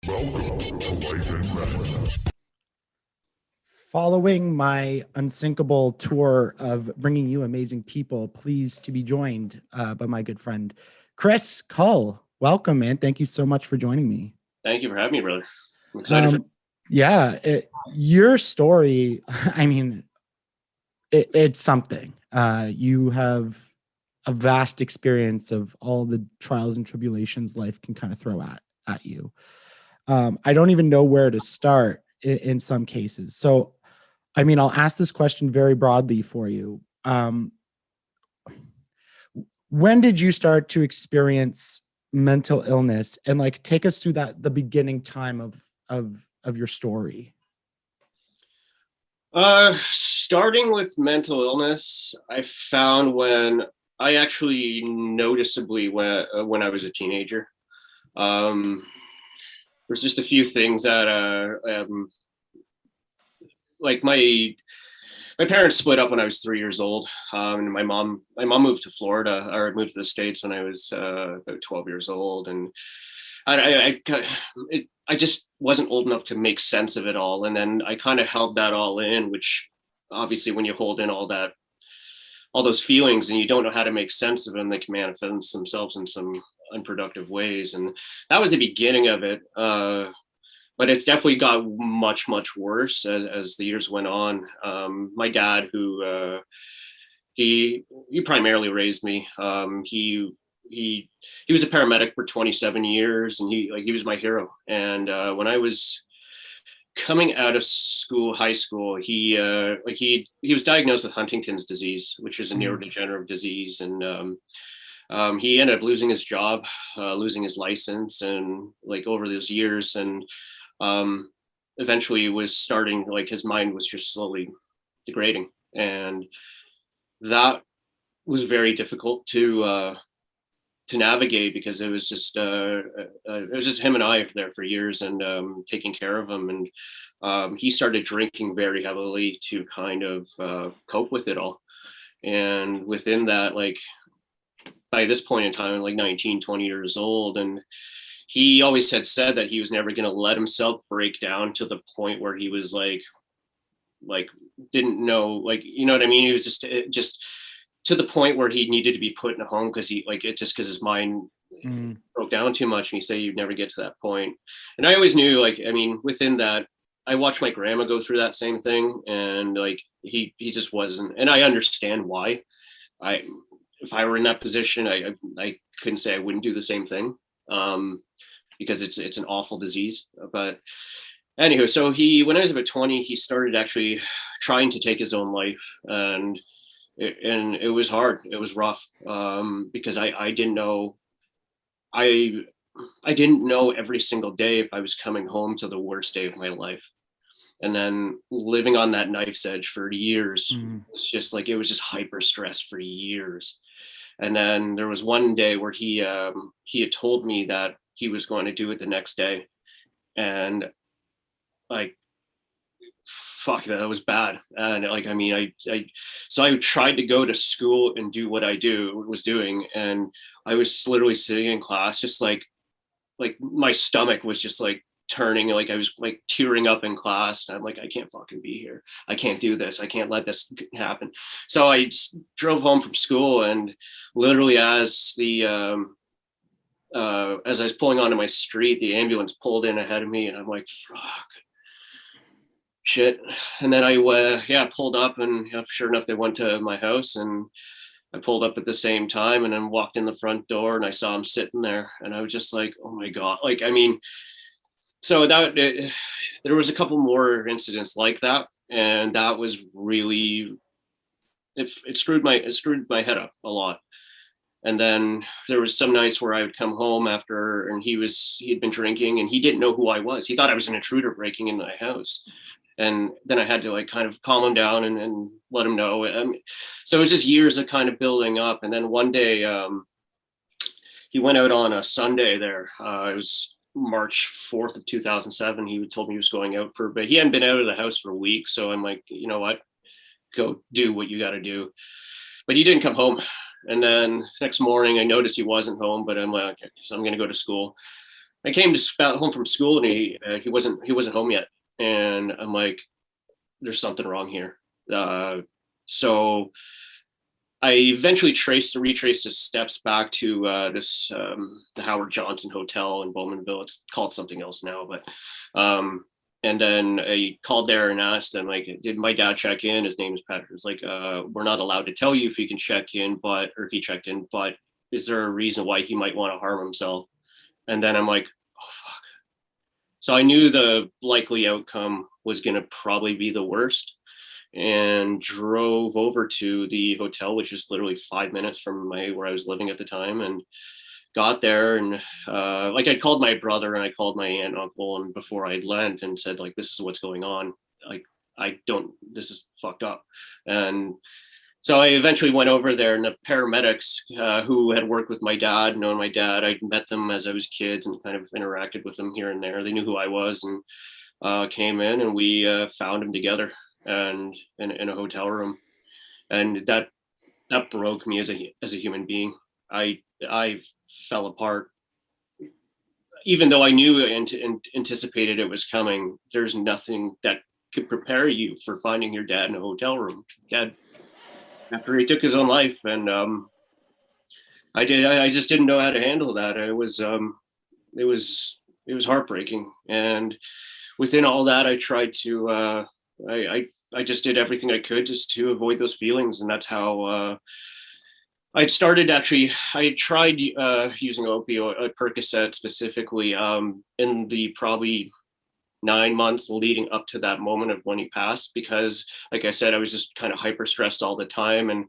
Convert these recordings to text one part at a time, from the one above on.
Welcome to Life in Red. Following my Unsinkable tour of bringing you amazing people, pleased to be joined by my good friend, Chris Cull. Welcome, man. Thank you so much for joining me. Thank you for having me, brother. I'm excited for your story, I mean, it's something. You have a vast experience of all the trials and tribulations life can kind of throw at you. I don't even know where to start in some cases. So I mean, I'll ask this question very broadly for you. When did you start to experience mental illness, and like take us through the beginning time of your story? Starting with mental illness, I found when I actually noticeably when I was a teenager. There's just a few things that like my parents split up when I was 3 years old. And my mom moved to Florida, or moved to the States when I was about 12 years old. And I just wasn't old enough to make sense of it all. And then I kind of held that all in, which obviously when you hold in all those feelings and you don't know how to make sense of them, they can manifest themselves in some unproductive ways. And that was the beginning of it. But it's definitely got much, much worse as the years went on. My dad, who he primarily raised me. He was a paramedic for 27 years, and he was my hero. And when I was coming out of school, high school, he was diagnosed with Huntington's disease, which is a neurodegenerative disease, and he ended up losing his job, losing his license, and like over those years, and eventually was starting, like, his mind was just slowly degrading, and that was very difficult to navigate, because it was just him and I there for years, and taking care of him. And he started drinking very heavily to kind of cope with it all. And within that, like, by this point in time, like 19, 20 years old, and he always had said that he was never going to let himself break down to the point where he was like didn't know, like, you know what I mean? He was just to the point where he needed to be put in a home, because because his mind broke down too much. And he said you'd never get to that point. And I always knew, like, I mean, within that, I watched my grandma go through that same thing, and like he just wasn't. And I understand why. If I were in that position, I couldn't say I wouldn't do the same thing. Because it's an awful disease. But anywho, so when I was about 20, he started actually trying to take his own life, and it was hard. It was rough, because I didn't know. I didn't know every single day if I was coming home to the worst day of my life. And then living on that knife's edge for years, it was just hyper stress for years. And then there was one day where he had told me that he was going to do it the next day. And like, fuck, that was bad. And like, I mean, so I tried to go to school and do what I was doing. And I was literally sitting in class, just like my stomach was just like turning, like I was like tearing up in class. And I'm like, I can't fucking be here. I can't do this. I can't let this happen. So I drove home from school, and literally as as I was pulling onto my street, the ambulance pulled in ahead of me, and I'm like, fuck, shit. And then I pulled up, and sure enough, they went to my house, and I pulled up at the same time, and then walked in the front door, and I saw him sitting there, and I was just like, oh my God. Like, I mean, so there was a couple more incidents like that, and that was really, it screwed my head up a lot. And then there was some nights where I would come home after, and he'd been drinking, and he didn't know who I was. He thought I was an intruder breaking into my house. And then I had to like kind of calm him down and let him know. So it was just years of kind of building up. And then one day he went out on a Sunday there. It was March 4th of 2007. He told me he was going out but he hadn't been out of the house for a week. So I'm like, you know what, go do what you got to do. But he didn't come home. And then next morning I noticed he wasn't home, but I'm like, okay, so I'm going to go to school. I came just about home from school, and he wasn't home yet, and I'm like, there's something wrong here. So I eventually retraced his steps back to the Howard Johnson Hotel in Bowmanville. It's called something else now, but and then I called there and asked him, like, did my dad check in? His name is Patrick. It's like, we're not allowed to tell you if he can check in, or if he checked in, but is there a reason why he might want to harm himself? And then I'm like, oh fuck. So I knew the likely outcome was going to probably be the worst, and drove over to the hotel, which is literally 5 minutes from where I was living at the time, and got there. And like, I called my brother and I called my aunt and uncle, and before I went, and said, like, this is what's going on. Like, this is fucked up. And so I eventually went over there, and the paramedics who had worked with my dad, known my dad, I met them as I was kids and kind of interacted with them here and there. They knew who I was, and came in, and we found him together and in a hotel room. And that broke me as a human being. I fell apart, even though I knew and anticipated it was coming. There's nothing that could prepare you for finding your dad in a hotel room. Dad, after he took his own life, and I just didn't know how to handle that. It was heartbreaking. And within all that, I tried to I just did everything I could just to avoid those feelings. And that's how I tried using opioid, Percocet specifically, in the probably 9 months leading up to that moment of when he passed, because, like I said, I was just kind of hyper stressed all the time. And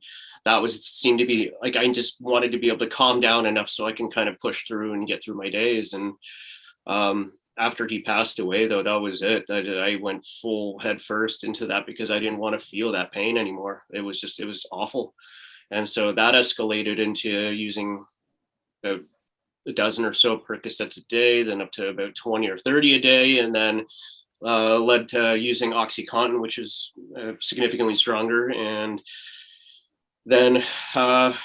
that seemed to be like, I just wanted to be able to calm down enough so I can kind of push through and get through my days. And after he passed away, though, that was it. I went full head first into that, because I didn't want to feel that pain anymore. It was awful. And so that escalated into using about a dozen or so Percocets a day, then up to about 20 or 30 a day, and then led to using OxyContin, which is significantly stronger. And then I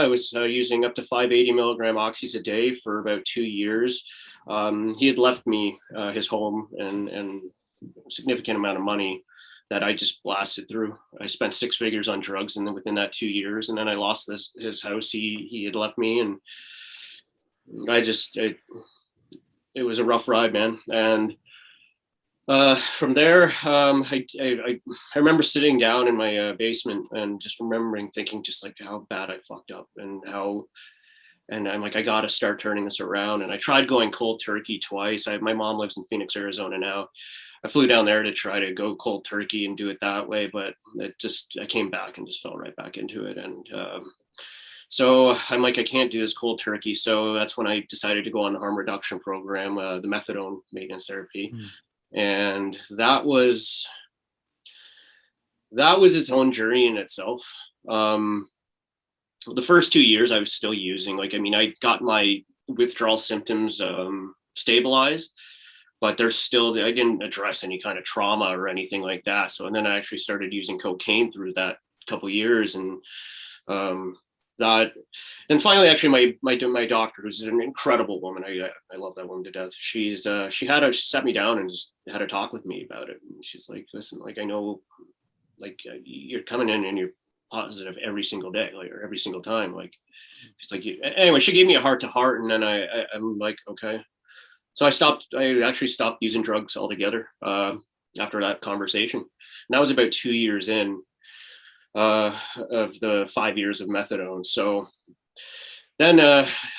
was using up to 580 milligram oxys a day for about 2 years. He had left me his home and a significant amount of money that I just blasted through. I spent 6 figures on drugs, and then within that 2 years, and then I lost his house he had left me, and it was a rough ride, man. And from there, I remember sitting down in my basement and just remembering thinking just like how bad I fucked up, and I'm like, I got to start turning this around. And I tried going cold turkey twice. My mom lives in Phoenix, Arizona now. I flew down there to try to go cold turkey and do it that way, but I came back and just fell right back into it. And so I'm like, I can't do this cold turkey. So that's when I decided to go on the harm reduction program, the methadone maintenance therapy. And that was its own journey in itself. The first 2 years I was still using, like, I mean, I got my withdrawal symptoms stabilized, but I didn't address any kind of trauma or anything like that. So, and then I actually started using cocaine through that couple of years. And then finally, actually, my doctor, who's an incredible woman, I love that woman to death. She sat me down and just had a talk with me about it. And she's like, listen, like, I know, like, you're coming in and you're positive every single day, like, or every single time. Like, she's like, anyway, she gave me a heart to heart, and then I'm like, okay. So I actually stopped using drugs altogether after that conversation. And that was about 2 years in of the 5 years of methadone. So then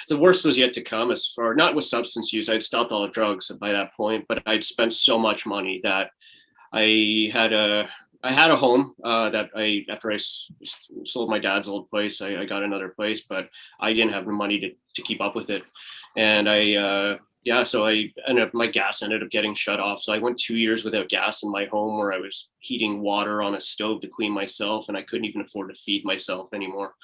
the worst was yet to come, as far, not with substance use. I'd stopped all the drugs by that point, but I'd spent so much money that I had a home that after I sold my dad's old place, I got another place, but I didn't have the money to keep up with it. And so my gas ended up getting shut off. So I went 2 years without gas in my home, where I was heating water on a stove to clean myself, and I couldn't even afford to feed myself anymore.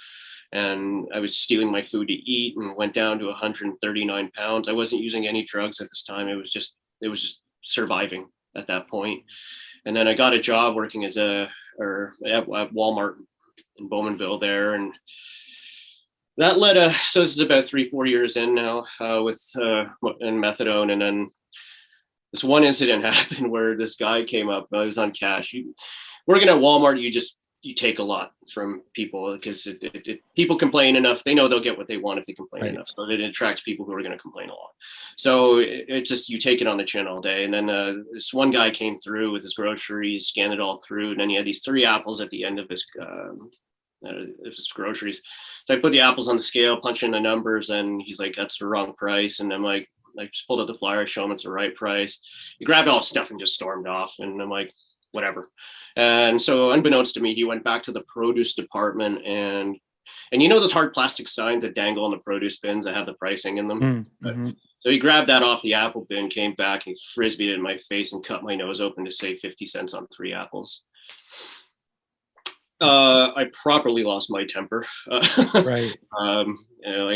And I was stealing my food to eat, and went down to 139 pounds. I wasn't using any drugs at this time. It was just surviving at that point. And then I got a job working at Walmart in Bowmanville there, and that led so this is about 3-4 years in now with in methadone, and then this one incident happened where this guy came up. I was on cash. Working at Walmart, you take a lot from people because people complain enough. They know they'll get what they want if they complain enough. So it attracts people who are going to complain a lot. So it just, you take it on the chin all day. And then this one guy came through with his groceries, scanned it all through, and then he had these 3 apples at the end of his groceries. So I put the apples on the scale, punch in the numbers, and he's like, "That's the wrong price." And I'm like, I just pulled out the flyer, show him it's the right price. He grabbed all his stuff and just stormed off. And I'm like, whatever. And so unbeknownst to me, he went back to the produce department, and you know those hard plastic signs that dangle on the produce bins that have the pricing in them? Mm-hmm. So he grabbed that off the apple bin, came back, and he frisbeed it in my face and cut my nose open to save 50 cents on 3 apples. I properly lost my temper. Right. I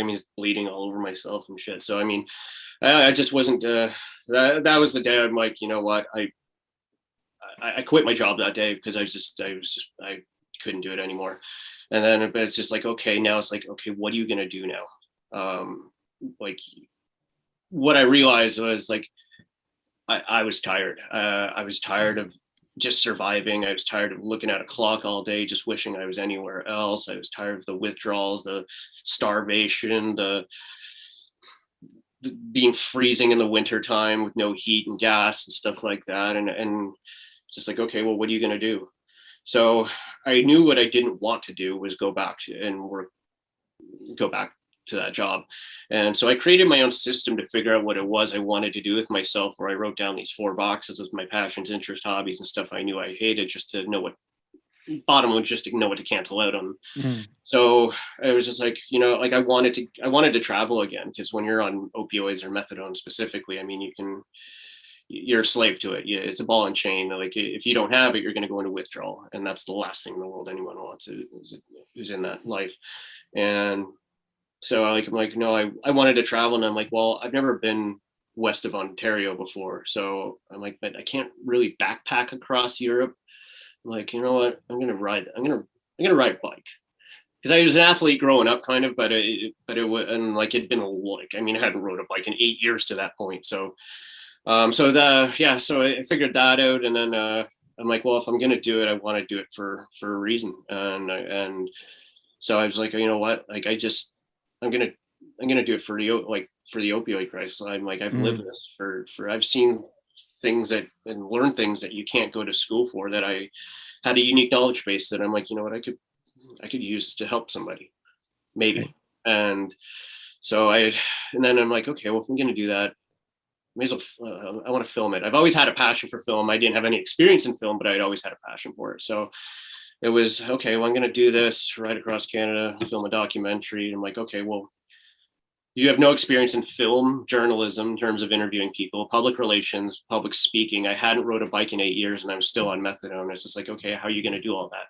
mean, bleeding all over myself and shit. So I mean, I just wasn't. That was the day I'm like, you know what, I quit my job that day because I couldn't do it anymore. And then it's just like, okay, now it's like, okay, what are you gonna do now? Like, what I realized was like, I was tired. I was tired of just surviving. I was tired of looking at a clock all day, just wishing I was anywhere else. I was tired of the withdrawals, the starvation, the being freezing in the winter time with no heat and gas and stuff like that. And just like, okay, well, what are you going to do? So I knew what I didn't want to do was go back to that job. And so I created my own system to figure out what it was I wanted to do with myself, where I wrote down these 4 boxes of my passions, interests, hobbies, and stuff I knew I hated, just to know what just to know what to cancel out on. So I was just like, you know, like I wanted to travel again, because when you're on opioids or methadone specifically, I mean, you're a slave to it. Yeah, it's a ball and chain. Like if you don't have it, you're going to go into withdrawal, and that's the last thing in the world anyone wants who's in that life. And so I'm like, no, I wanted to travel, and I'm like, well, I've never been west of Ontario before, so I'm like, but I can't really backpack across Europe. I'm like, you know what? I'm gonna ride a bike, because I was an athlete growing up, kind of, but it was, and like it'd been I hadn't rode a bike in 8 years to that point, so. So I figured that out, and then I'm like, well, if I'm gonna do it, I want to do it for a reason, and so I was like, you know what, like I'm gonna do it for the opioid crisis. I'm like, I've lived this for I've seen things and learned things that you can't go to school for, that I had a unique knowledge base that I'm like, you know what, I could use to help somebody, maybe. Right. And so and then I'm like, okay, well, if I'm gonna do that, may as well, I want to film it. I've always had a passion for film. I didn't have any experience in film, but I'd always had a passion for it. So it was, okay, well, I'm going to do this right across Canada, film a documentary. And I'm like, okay, well, you have no experience in film journalism in terms of interviewing people, public relations, public speaking. I hadn't rode a bike in 8 years, and I'm still on methadone. It's just like, okay, how are you going to do all that?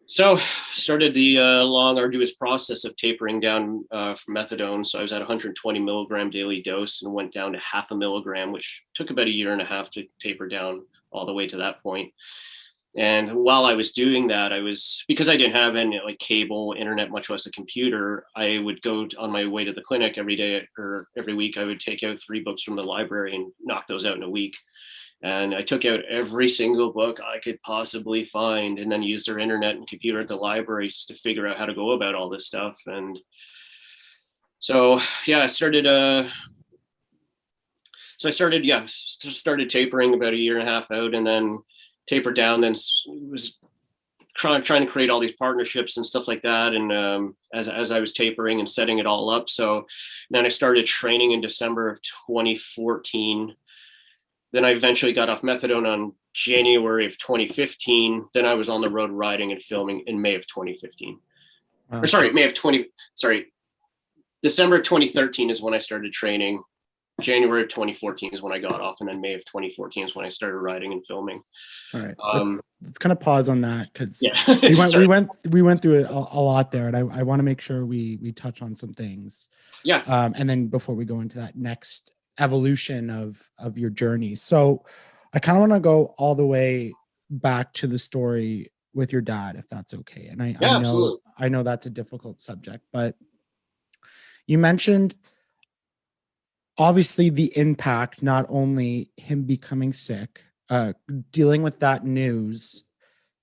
So started the long, arduous process of tapering down from methadone. So I was at 120 milligram daily dose and went down to 0.5 milligram, which took about 1.5 years to taper down all the way to that point. And while I was doing that, because I didn't have any like cable, internet, much less a computer, I would go on my way to the clinic every day or every week. I would take out 3 books from the library and knock those out in a week. And I took out every single book I could possibly find, and then used their internet and computer at the library just to figure out how to go about all this stuff. And so, I started tapering about 1.5 years out, and then tapered down, then was trying to create all these partnerships and stuff like that. And as I was tapering and setting it all up. So then I started training in December of 2014. Then I eventually got off methadone on January of 2015. Then I was on the road riding and filming in May of 2015. December of 2013 is when I started training. January of 2014 is when I got off, and then May of 2014 is when I started writing and filming. All right, let's kind of pause on that, because we went through it a lot there, and I want to make sure we touch on some things. Yeah. And then before we go into that next evolution of your journey, so I kind of want to go all the way back to the story with your dad, if that's okay. And I Yeah, know absolutely. I know that's a difficult subject, but you mentioned obviously the impact, not only him becoming sick, dealing with that news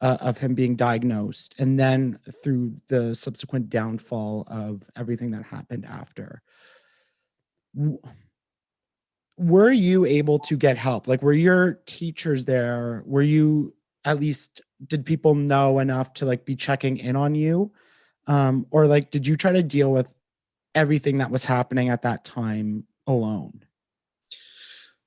of him being diagnosed, and then through the subsequent downfall of everything that happened after. W- Were you able to get help? Like, were your teachers there? Were you at least, did people know enough to like be checking in on you? Or like, did you try to deal with everything that was happening at that time alone?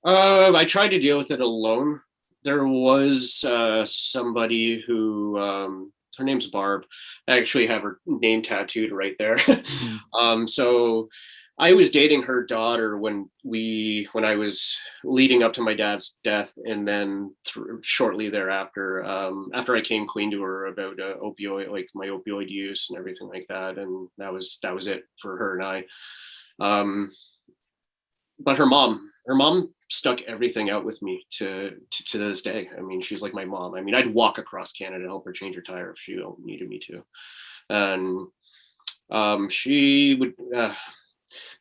I tried to deal with it alone. There was somebody who, her name's Barb. I actually have her name tattooed right there. Mhm. So I was dating her daughter when I was leading up to my dad's death, and then shortly thereafter, after I came clean to her about opioid, like my opioid use and everything like that, and that was it for her and I. But her mom stuck everything out with me to this day. I mean, she's like my mom. I mean, I'd walk across Canada to help her change her tire if she needed me to. And she would,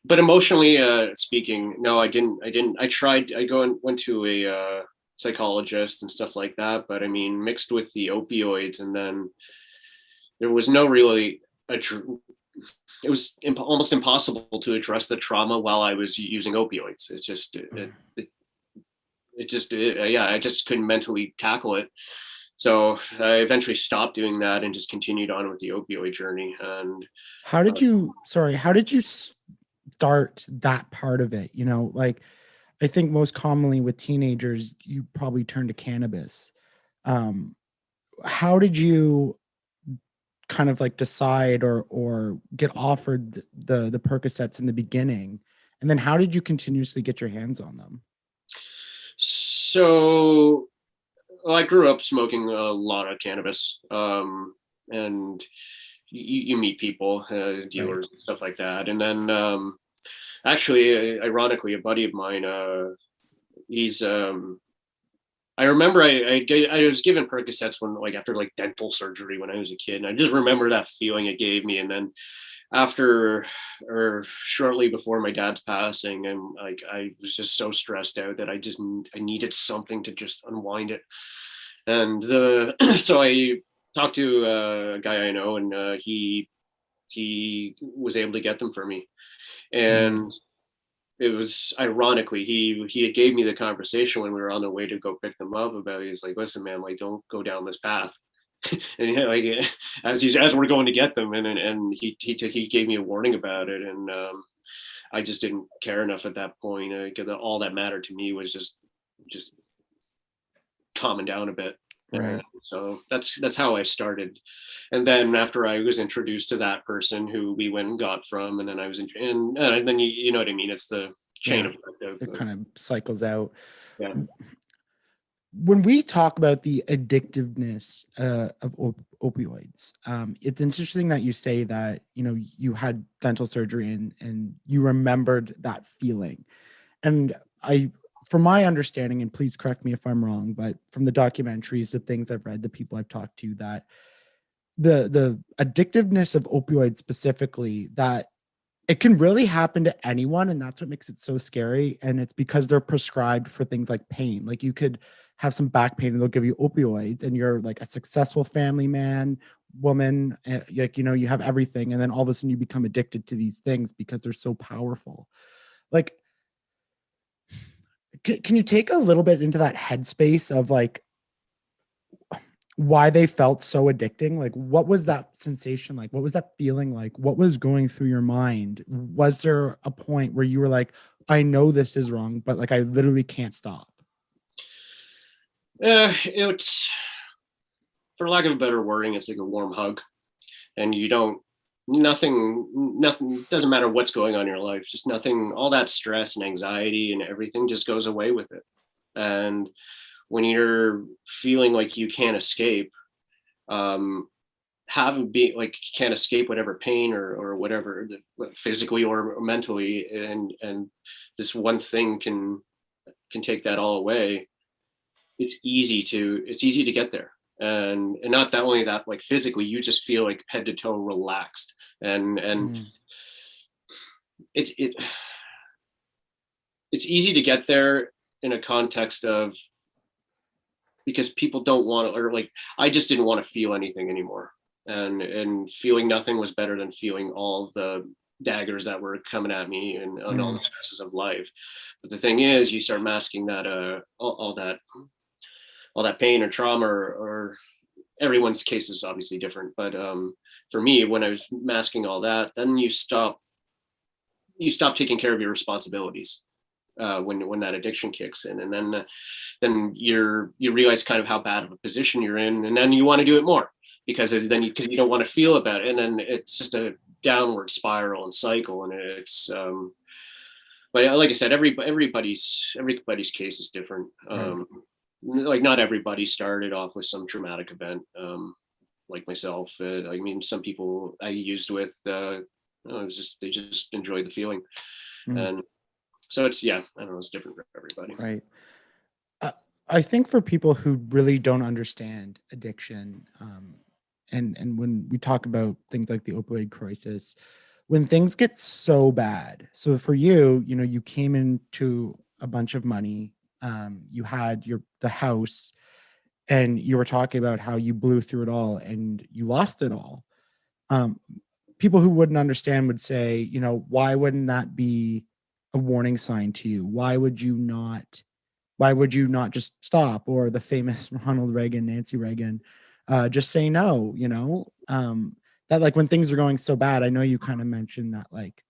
but emotionally speaking, no, I didn't. I tried. I went to a psychologist and stuff like that, but I mean, mixed with the opioids, and then there was no really it was almost impossible to address the trauma while I was using opioids. It's just yeah, I just couldn't mentally tackle it. So I eventually stopped doing that and just continued on with the opioid journey. And How did you, sorry, how did you start that part of it? You know, like I think most commonly with teenagers, you probably turn to cannabis. Um, how did you kind of like decide or get offered the Percocets in the beginning? And then how did you continuously get your hands on them? so well, I grew up smoking a lot of cannabis, and you meet people, Right. dealers, and stuff like that. And then actually, ironically, a buddy of mine, he's I remember I was given Percocets when like after like dental surgery when I was a kid, and I just remember that feeling it gave me. And then after or shortly before my dad's passing, and like I was just so stressed out that I needed something to just unwind it. And the so I talked to a guy I know, and he was able to get them for me. Mm. And it was ironically he had gave me the conversation when we were on the way to go pick them up about, he's like, listen man, like don't go down this path. And like as we're going to get them, and he gave me a warning about it. And I just didn't care enough at that point, because all that mattered to me was just calming down a bit. Right. So that's how I started. And then after I was introduced to that person who we went and got from, and then I was and then you know what I mean. It's the chain Yeah. effect It of kind of cycles out. yeah. When we talk about the addictiveness of opioids, it's interesting that you say that, you know, you had dental surgery and you remembered that feeling. And I, from my understanding, and please correct me if I'm wrong, but from the documentaries, the things I've read, the people I've talked to, that the addictiveness of opioids specifically, that it can really happen to anyone, and that's what makes it so scary. And it's because they're prescribed for things like pain. Like you could have some back pain and they'll give you opioids, and you're like a successful family man, woman, like, you know, you have everything, and then all of a sudden you become addicted to these things because they're so powerful. Like, can you take a little bit into that headspace of like why they felt so addicting? Like, what was that sensation like? What was that feeling like? What was going through your mind? Was there a point where you were like, I know this is wrong, but like I literally can't stop? It's, for lack of a better wording, it's like a warm hug. And you don't, nothing doesn't matter what's going on in your life, just nothing, all that stress and anxiety and everything just goes away with it. And when you're feeling like you can't escape, um have be like you can't escape whatever pain or whatever, physically or mentally, and this one thing can take that all away. It's easy to get there. and not that only that, like physically, you just feel like head to toe relaxed, and it's easy to get there in a context of, because people don't want to, or like, I just didn't want to feel anything anymore. And feeling nothing was better than feeling all of the daggers that were coming at me and all the stresses of life. But the thing is, you start masking that, all that pain or trauma, or everyone's case is obviously different. But for me, when I was masking all that, then you stop taking care of your responsibilities. When that addiction kicks in, and then you realize kind of how bad of a position you're in, and then you want to do it more because you don't want to feel about it, and then it's just a downward spiral and cycle, and it's but like I said, everybody's case is different. Like not everybody started off with some traumatic event, like myself. I mean, some people I used with, it was just, they just enjoyed the feeling, and so it's, I don't know, it's different for everybody. Right. I think for people who really don't understand addiction, and when we talk about things like the opioid crisis, when things get so bad. So for you, you came into a bunch of money, you had the house, and you were talking about how you blew through it all and you lost it all. People who wouldn't understand would say, why wouldn't that be a warning sign to you? Why would you not just stop? Or the famous Ronald Reagan, Nancy Reagan, just say no, that like when things are going so bad, I know you kind of mentioned that like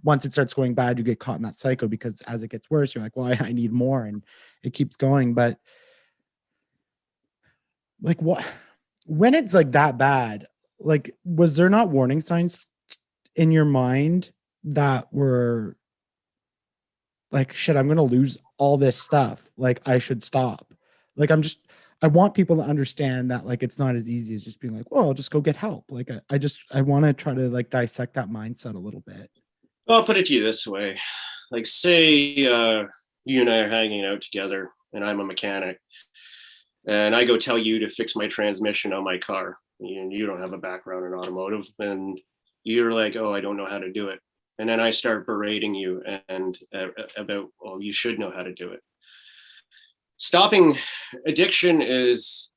once it starts going bad, you get caught in that cycle, because as it gets worse, you're like, well, I need more, and it keeps going. But like when it's like that bad, like, was there not warning signs in your mind that were like, shit, I'm going to lose all this stuff. Like I should stop. Like, I want people to understand that like, it's not as easy as just being like, well, I'll just go get help. Like I want to try to like dissect that mindset a little bit. Well, I'll put it to you this way. Like say, you and I are hanging out together and I'm a mechanic and I go tell you to fix my transmission on my car, and you don't have a background in automotive, and you're like, oh, I don't know how to do it. And then I start berating you and about, oh, you should know how to do it. Stopping addiction it's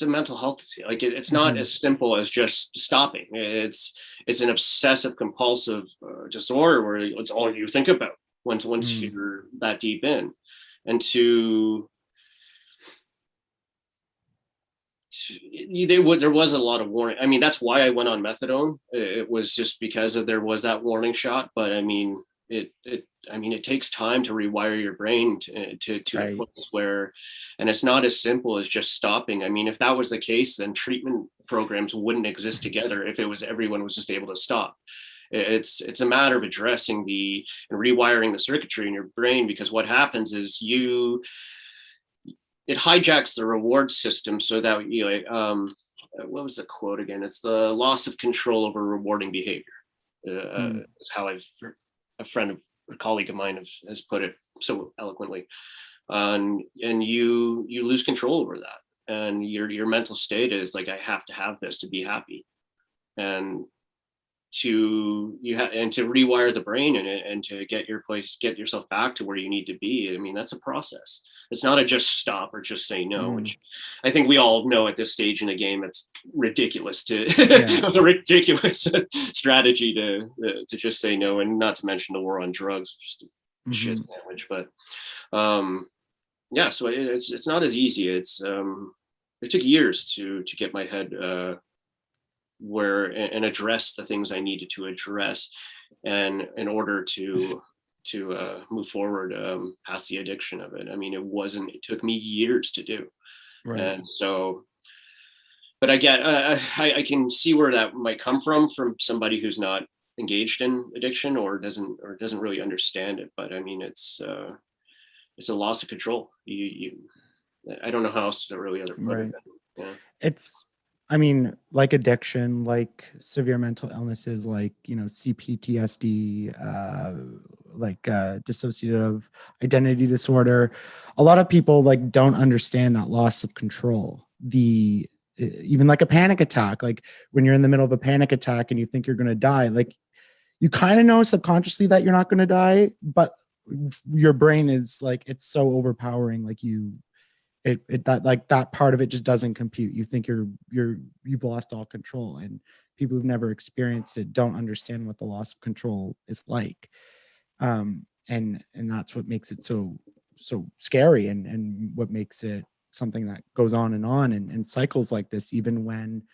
a mental health disease. Like it's not as simple as just stopping. It's an obsessive compulsive disorder where it's all you think about once you're that deep in. And there was a lot of warning. I mean, that's why I went on methadone. It was just because there was that warning shot. But I mean, it takes time to rewire your brain to Right. the place where, and it's not as simple as just stopping. I mean, if that was the case, then treatment programs wouldn't exist together. If it was everyone was just able to stop. It's a matter of addressing and rewiring the circuitry in your brain, because what happens is it hijacks the reward system so that what was the quote again? It's the loss of control over rewarding behavior. Is how a colleague of mine has put it so eloquently. And you lose control over that, and your mental state is like, I have to have this to be happy, and to rewire the brain and to get yourself back to where you need to be. I mean, that's a process. It's not a just stop or just say no, which I think we all know at this stage in the game, it's ridiculous it's a ridiculous strategy to just say no, and not to mention the war on drugs, just a shit sandwich. But so it's not as easy. It took years to get my head and address the things I needed to address, and in order to move forward past the addiction of it. I mean, it took me years to do. Right. And so, but I can see where that might come from somebody who's not engaged in addiction or doesn't really understand it. But I mean, it's a loss of control. I don't know how else to really put it. Yeah. It's, I mean, like addiction, like severe mental illnesses, like, CPTSD, like dissociative identity disorder, a lot of people like don't understand that loss of control. Even like a panic attack, like when you're in the middle of a panic attack and you think you're going to die, like you kind of know subconsciously that you're not going to die, but your brain is like, it's so overpowering. Like that part of it just doesn't compute. You think you've lost all control, and people who've never experienced it don't understand what the loss of control is like. And that's what makes it so scary, and what makes it something that goes on and cycles like this, even when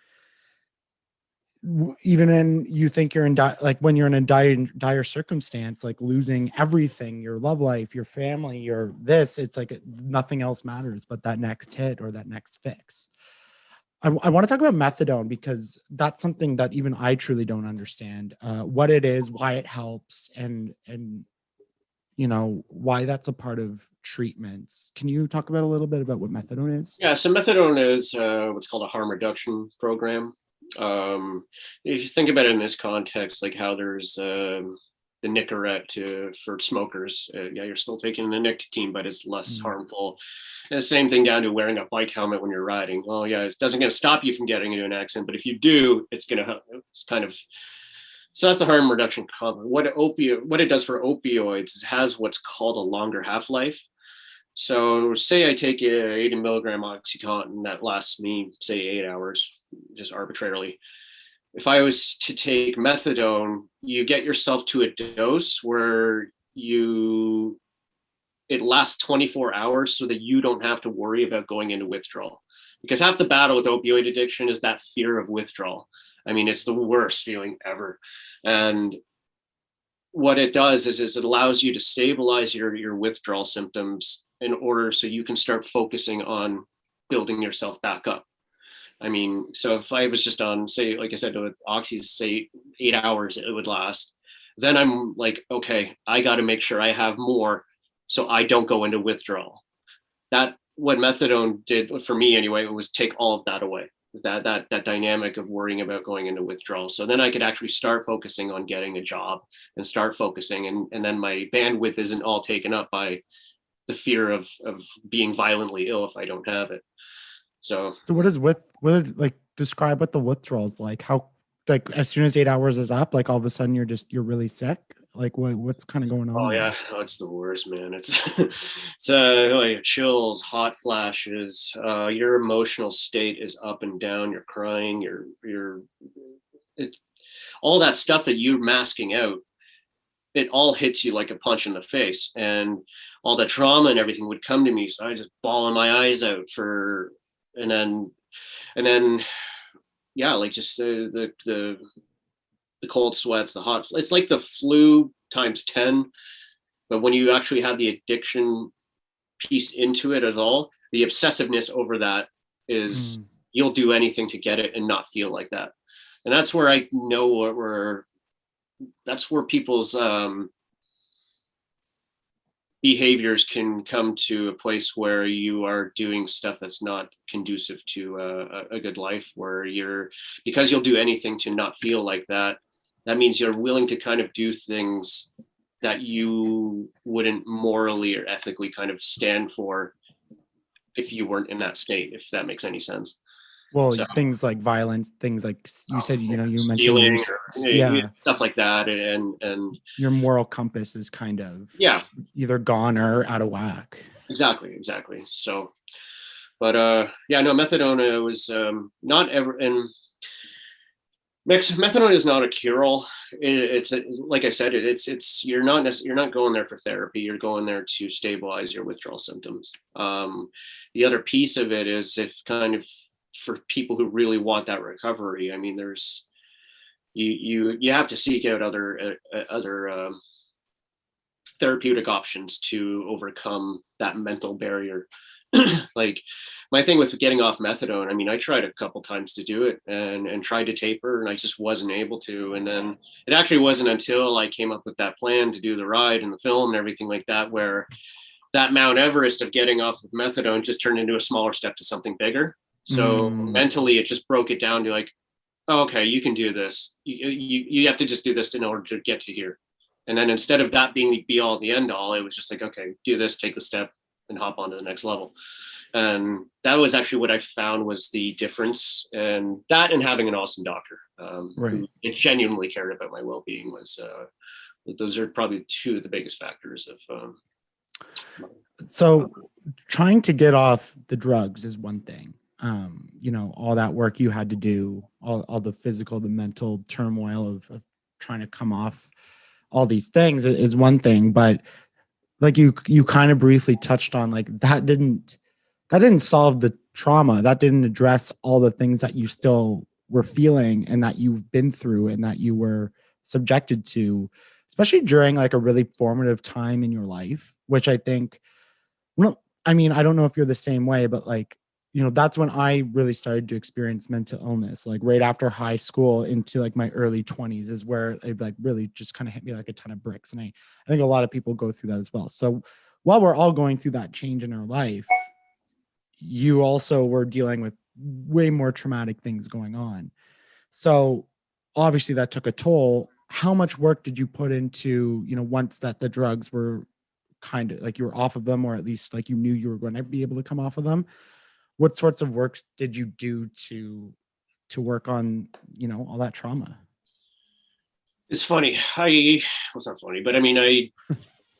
you think you're in like when you're in a dire circumstance, like losing everything, your love life, your family, your this, it's like nothing else matters but that next hit or that next fix. I want to talk about methadone, because that's something that even I truly don't understand what it is, why it helps, and you know, why that's a part of treatments. Can you talk about a little bit about what methadone is? Yeah, so methadone is what's called a harm reduction program. If you think about it in this context, like how there's the Nicorette for smokers, yeah, you're still taking the nicotine, but it's less harmful. And the same thing down to wearing a bike helmet when you're riding. Oh yeah, it doesn't going to stop you from getting into an accident, but if you do, it's going to help. It's kind of, so that's the harm reduction component. What it does for opioids is it has what's called a longer half-life. So say I take 80 milligram Oxycontin that lasts me, say, 8 hours, just arbitrarily. If I was to take methadone, you get yourself to a dose where it lasts 24 hours so that you don't have to worry about going into withdrawal. Because half the battle with opioid addiction is that fear of withdrawal. I mean, it's the worst feeling ever. And what it does is it allows you to stabilize your withdrawal symptoms in order so you can start focusing on building yourself back up. I mean, so if I was just on, say, like I said, with Oxy, say 8 hours it would last, then I'm like, okay, I got to make sure I have more so I don't go into withdrawal. That what methadone did for me anyway, was take all of that away. That dynamic of worrying about going into withdrawal. So then I could actually start focusing on getting a job and start focusing, and then my bandwidth isn't all taken up by the fear of being violently ill if I don't have it. So like describe what the withdrawal is like? How, like as soon as 8 hours is up, like all of a sudden you're really sick? Like what's kind of going on? oh there? yeah, oh, it's the worst, man. It's like chills, hot flashes, your emotional state is up and down, you're crying, all that stuff that you're masking out, it all hits you like a punch in the face, and all the trauma and everything would come to me. So I just bawling my eyes out and then, yeah, like just the cold sweats, the hot, it's like the flu times 10. But when you actually have the addiction piece into it at all, the obsessiveness over that is you'll do anything to get it and not feel like that. And that's where I know that's where people's behaviors can come to a place where you are doing stuff that's not conducive to a good life, where because you'll do anything to not feel like that. That means you're willing to kind of do things that you wouldn't morally or ethically kind of stand for if you weren't in that state, if that makes any sense. Well, things like violence, things like you said, you mentioned stealing, stuff like that, and your moral compass is kind of either gone or out of whack. Exactly. So, but methadone was not ever, and methadone is not a cure-all. It's like I said, you're not going there for therapy. You're going there to stabilize your withdrawal symptoms. The other piece of it is if kind of for people who really want that recovery. I mean, there's you have to seek out other therapeutic options to overcome that mental barrier. Like my thing with getting off methadone, I mean, I tried a couple times to do it and tried to taper, and I just wasn't able to. And then it actually wasn't until I came up with that plan to do the ride and the film and everything like that, where that Mount Everest of getting off of methadone just turned into a smaller step to something bigger. So mentally, it just broke it down to like, oh, okay, you can do this. You have to just do this in order to get to here. And then instead of that being the be all, the end all, it was just like, okay, do this, take the step, and hop on to the next level. And that was actually what I found was the difference, and that and having an awesome doctor who genuinely cared about my well-being was those are probably two of the biggest factors of so trying to get off the drugs is one thing. You know, all that work you had to do, all the physical, the mental turmoil of trying to come off all these things is one thing, but like you kind of briefly touched on, like that didn't solve the trauma. That didn't address all the things that you still were feeling and that you've been through and that you were subjected to, especially during like a really formative time in your life, which I think, well, I mean, I don't know if you're the same way, but like, you know, that's when I really started to experience mental illness, like right after high school into like my early 20s is where it like really just kind of hit me like a ton of bricks. And I think a lot of people go through that as well. So while we're all going through that change in our life, you also were dealing with way more traumatic things going on. So obviously that took a toll. How much work did you put into, you know, once that the drugs were kind of like you were off of them, or at least like you knew you were going to be able to come off of them? What sorts of work did you do to work on, you know, all that trauma? It's funny. It's not funny, but I mean,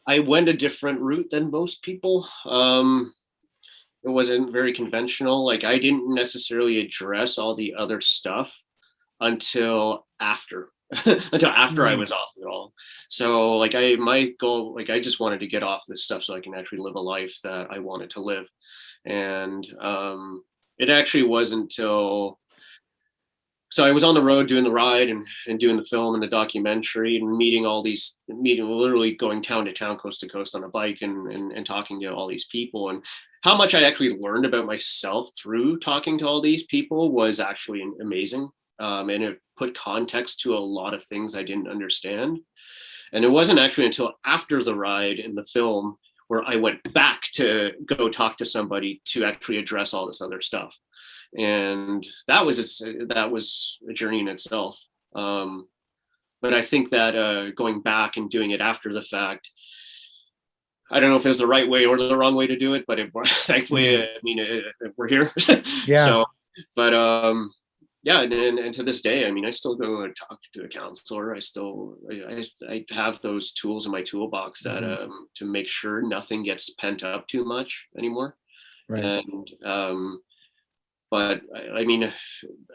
I went a different route than most people. It wasn't very conventional. Like I didn't necessarily address all the other stuff until after until after I was off it all. So like my goal, like I just wanted to get off this stuff so I can actually live a life that I wanted to live. And it actually wasn't until, so I was on the road doing the ride and doing the film and the documentary and meeting literally going town to town, coast to coast on a bike and talking to all these people. And how much I actually learned about myself through talking to all these people was actually amazing. And it put context to a lot of things I didn't understand. And it wasn't actually until after the ride in the film where I went back to go talk to somebody to actually address all this other stuff. And that was a journey in itself. But I think that going back and doing it after the fact, I don't know if it was the right way or the wrong way to do it, but thankfully, I mean, we're here. Yeah. So, but yeah, and to this day, I mean, I still go and talk to a counselor. I have those tools in my toolbox that to make sure nothing gets pent up too much anymore. Right. And but I mean,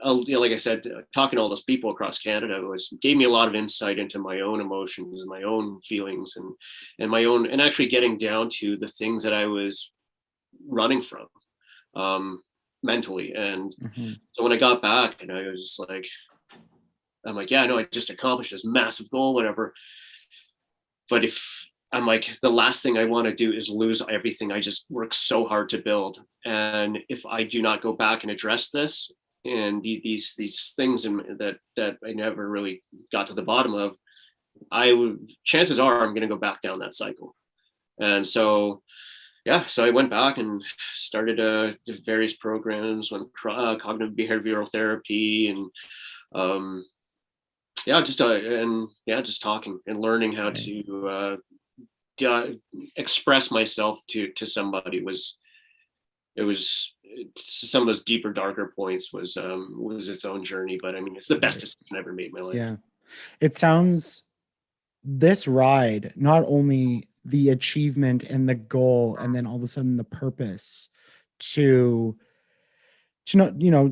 like I said, talking to all those people across Canada gave me a lot of insight into my own emotions and my own feelings and my own, and actually getting down to the things that I was running from mentally. And so when I got back, and I was just like, I'm like, yeah, no, I just accomplished this massive goal, whatever. But if I'm like, the last thing I want to do is lose everything I just worked so hard to build. And if I do not go back and address this and these things that I never really got to the bottom of, chances are I'm going to go back down that cycle. And so, yeah, so I went back and started various programs, went cognitive behavioral therapy, and just talking and learning how to express myself to somebody some of those deeper, darker points was its own journey. But I mean, it's the best decision I ever made in my life. Yeah. It sounds, this ride, not only the achievement and the goal, and then all of a sudden the purpose to not, you know,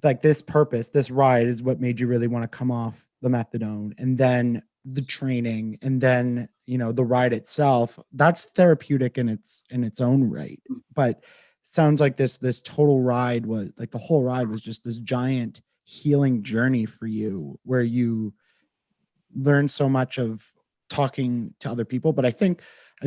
like this purpose, this ride is what made you really want to come off the methadone, and then the training, and then, you know, the ride itself, that's therapeutic in its own right. But sounds like this total ride was like, the whole ride was just this giant healing journey for you, where you learn so much of talking to other people. But I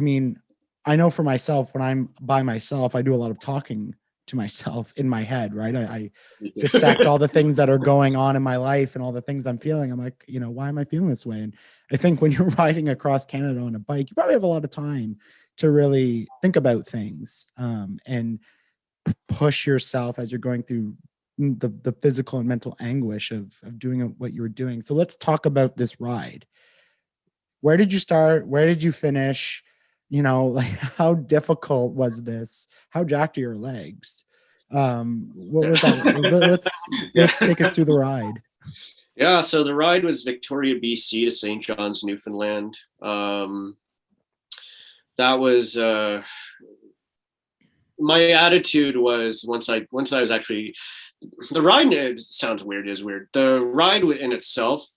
mean, I know for myself, when I'm by myself, I do a lot of talking to myself in my head, right? I dissect all the things that are going on in my life and all the things I'm feeling. I'm like, you know, why am I feeling this way? And I think when you're riding across Canada on a bike, you probably have a lot of time to really think about things and push yourself as you're going through the physical and mental anguish of doing what you were doing. So let's talk about this ride. where did you start? Where did you finish? You know, like how difficult was this? How jacked are your legs? What was that? Let's take us through the ride. Yeah, so the ride was Victoria, BC to St. John's, Newfoundland. That was my attitude was once I was actually the ride. It sounds weird, it is weird. The ride in itself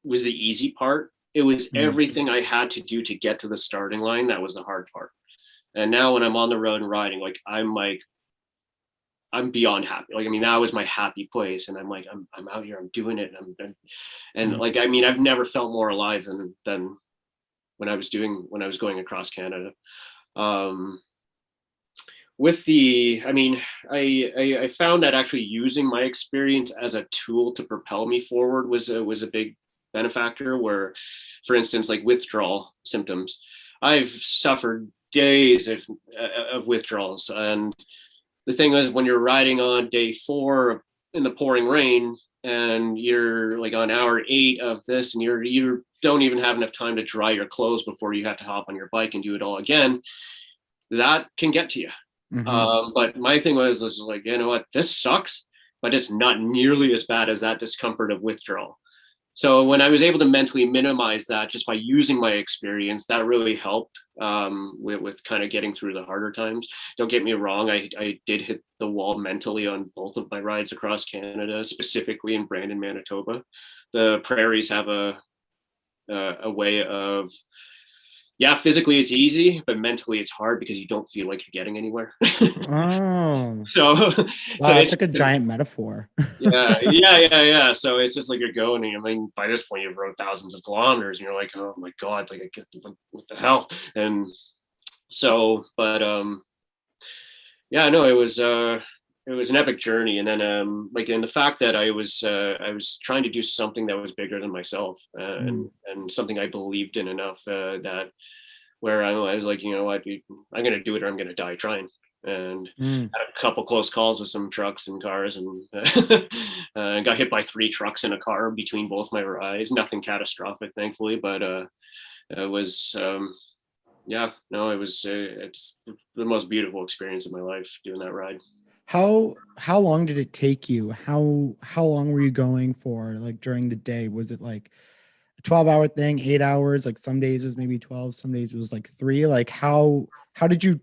was the easy part. It was everything I had to do to get to the starting line that was the hard part. And now when I'm on the road and riding, I'm beyond happy. Like, I mean, that was my happy place. And I'm like, I'm out here, I'm doing it. And like, I mean, I've never felt more alive than when I was going across Canada. I found that actually using my experience as a tool to propel me forward was a big benefactor. Where, for instance, like withdrawal symptoms, I've suffered days of withdrawals. And the thing is, when you're riding on day 4 in the pouring rain and you're like on hour 8 of this, and you don't even have enough time to dry your clothes before you have to hop on your bike and do it all again, that can get to you. But my thing was like, you know what, this sucks, but it's not nearly as bad as that discomfort of withdrawal. So when I was able to mentally minimize that just by using my experience, that really helped with kind of getting through the harder times. Don't get me wrong, I did hit the wall mentally on both of my rides across Canada, specifically in Brandon, Manitoba. The prairies have a way of, yeah, physically it's easy, but mentally it's hard because you don't feel like you're getting anywhere. Oh, so wow, it's like a giant metaphor. yeah. So it's just like you're going, and I mean, by this point you've rode thousands of kilometers, and you're like, oh my god, like I get what the hell. And so, but yeah, no, it was an epic journey. And then like, in the fact that I was trying to do something that was bigger than myself, and something I believed in enough that where I was like, you know what, I'm gonna do it or I'm gonna die trying. And had a couple close calls with some trucks and cars, and got hit by 3 trucks in a car between both my rides. Nothing catastrophic, thankfully, but it was it's the most beautiful experience of my life doing that ride. How long did it take you? How long were you going for, like, during the day? Was it like a 12-hour thing, 8 hours? Like, some days it was maybe 12, some days it was like 3. Like, how did you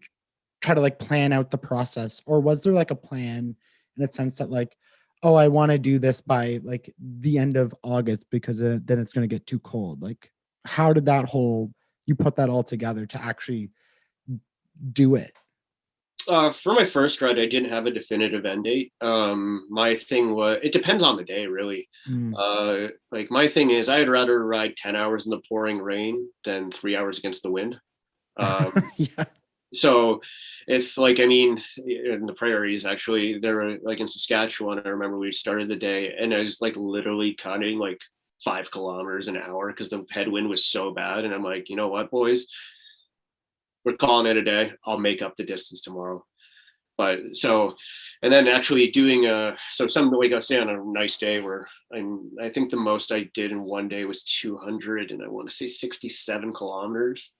try to like plan out the process? Or was there like a plan in a sense that like, oh, I want to do this by like the end of August because then it's going to get too cold? Like, how did you put that all together to actually do it? For my first ride, I didn't have a definitive end date. My thing was, it depends on the day, really. Like, my thing is, I'd rather ride 10 hours in the pouring rain than 3 hours against the wind. Yeah. So if, like, I mean, in the prairies, actually, there were, like, in Saskatchewan, I remember we started the day and I was like literally cutting like 5 kilometers an hour because the headwind was so bad. And I'm like, you know what, boys, we're calling it a day. I'll make up the distance tomorrow. But so, and then actually doing some, like I say, on a nice day where I think the most I did in one day was 200 and I want to say 67 kilometers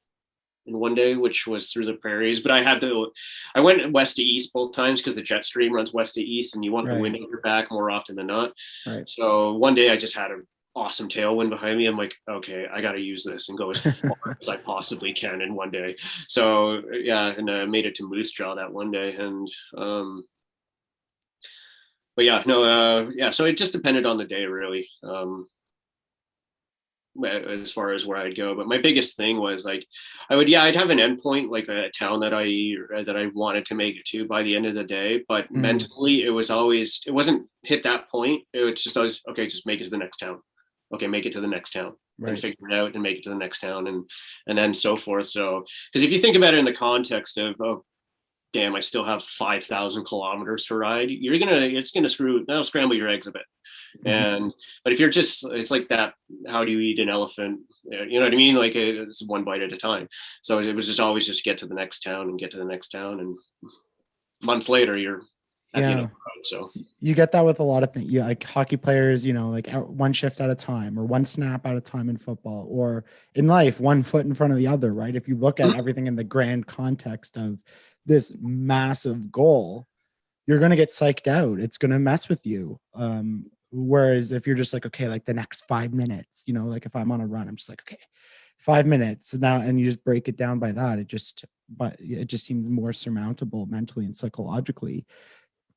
in one day, which was through the prairies. But I went west to east both times because the jet stream runs west to east and you want the wind at your back more often than not. Right. So one day I just had an awesome tailwind behind me. I'm like, okay, I got to use this and go as far as I possibly can in one day. So yeah, and I made it to Moose Jaw that one day. And but yeah, no, so it just depended on the day, really. As far as where I'd go, but my biggest thing was like, I'd have an endpoint, like a town that I wanted to make it to by the end of the day. But mentally, it wasn't hit that point. It was just always, okay, just make it to the next town. Okay, make it to the next town, and figure it out, and make it to the next town, and then so forth. So, because if you think about it in the context of, oh, damn, I still have 5,000 kilometers to ride, that'll scramble your eggs a bit. But if you're just, it's like that, how do you eat an elephant? You know what I mean? Like, it's one bite at a time. So it was just always just get to the next town and get to the next town. And months later, you're at the end of Yeah. the ride. So You get that with a lot of things. Yeah, like hockey players, like one shift at a time or one snap at a time in football, or in life, one foot in front of the other, right? If you look at everything in the grand context of this massive goal, you're going to get psyched out. It's going to mess with you. Whereas if you're just like, okay, like the next 5 minutes, like if I'm on a run, I'm just like, okay, 5 minutes now, and you just break it down by that. But it just seems more surmountable mentally and psychologically.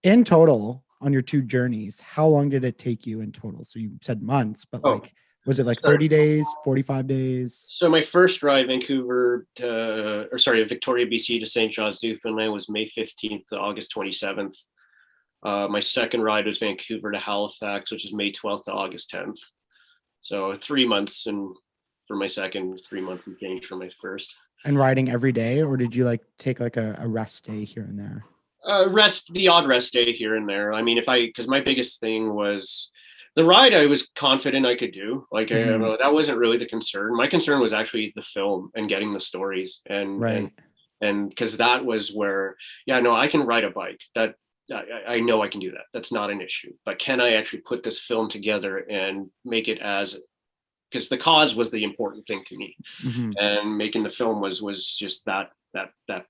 In total, on your two journeys, how long did it take you in total? So you said months, but oh, was it like sorry. 30 days, 45 days? So my first ride, Victoria, BC to St. John's, Newfoundland, was May 15th to August 27th. My second ride was Vancouver to Halifax, which is May 12th to August 10th. So 3 months, and for my second, 3 months and change for my first. And riding every day, or did you take a rest day here and there? The odd rest day here and there. I mean, because my biggest thing was the ride, I was confident I could do. That wasn't really the concern. My concern was actually the film and getting the stories, and because that was where, I can ride a bike. That I know I can do that. That's not an issue. But can I actually put this film together and make it because the cause was the important thing to me, and making the film was just that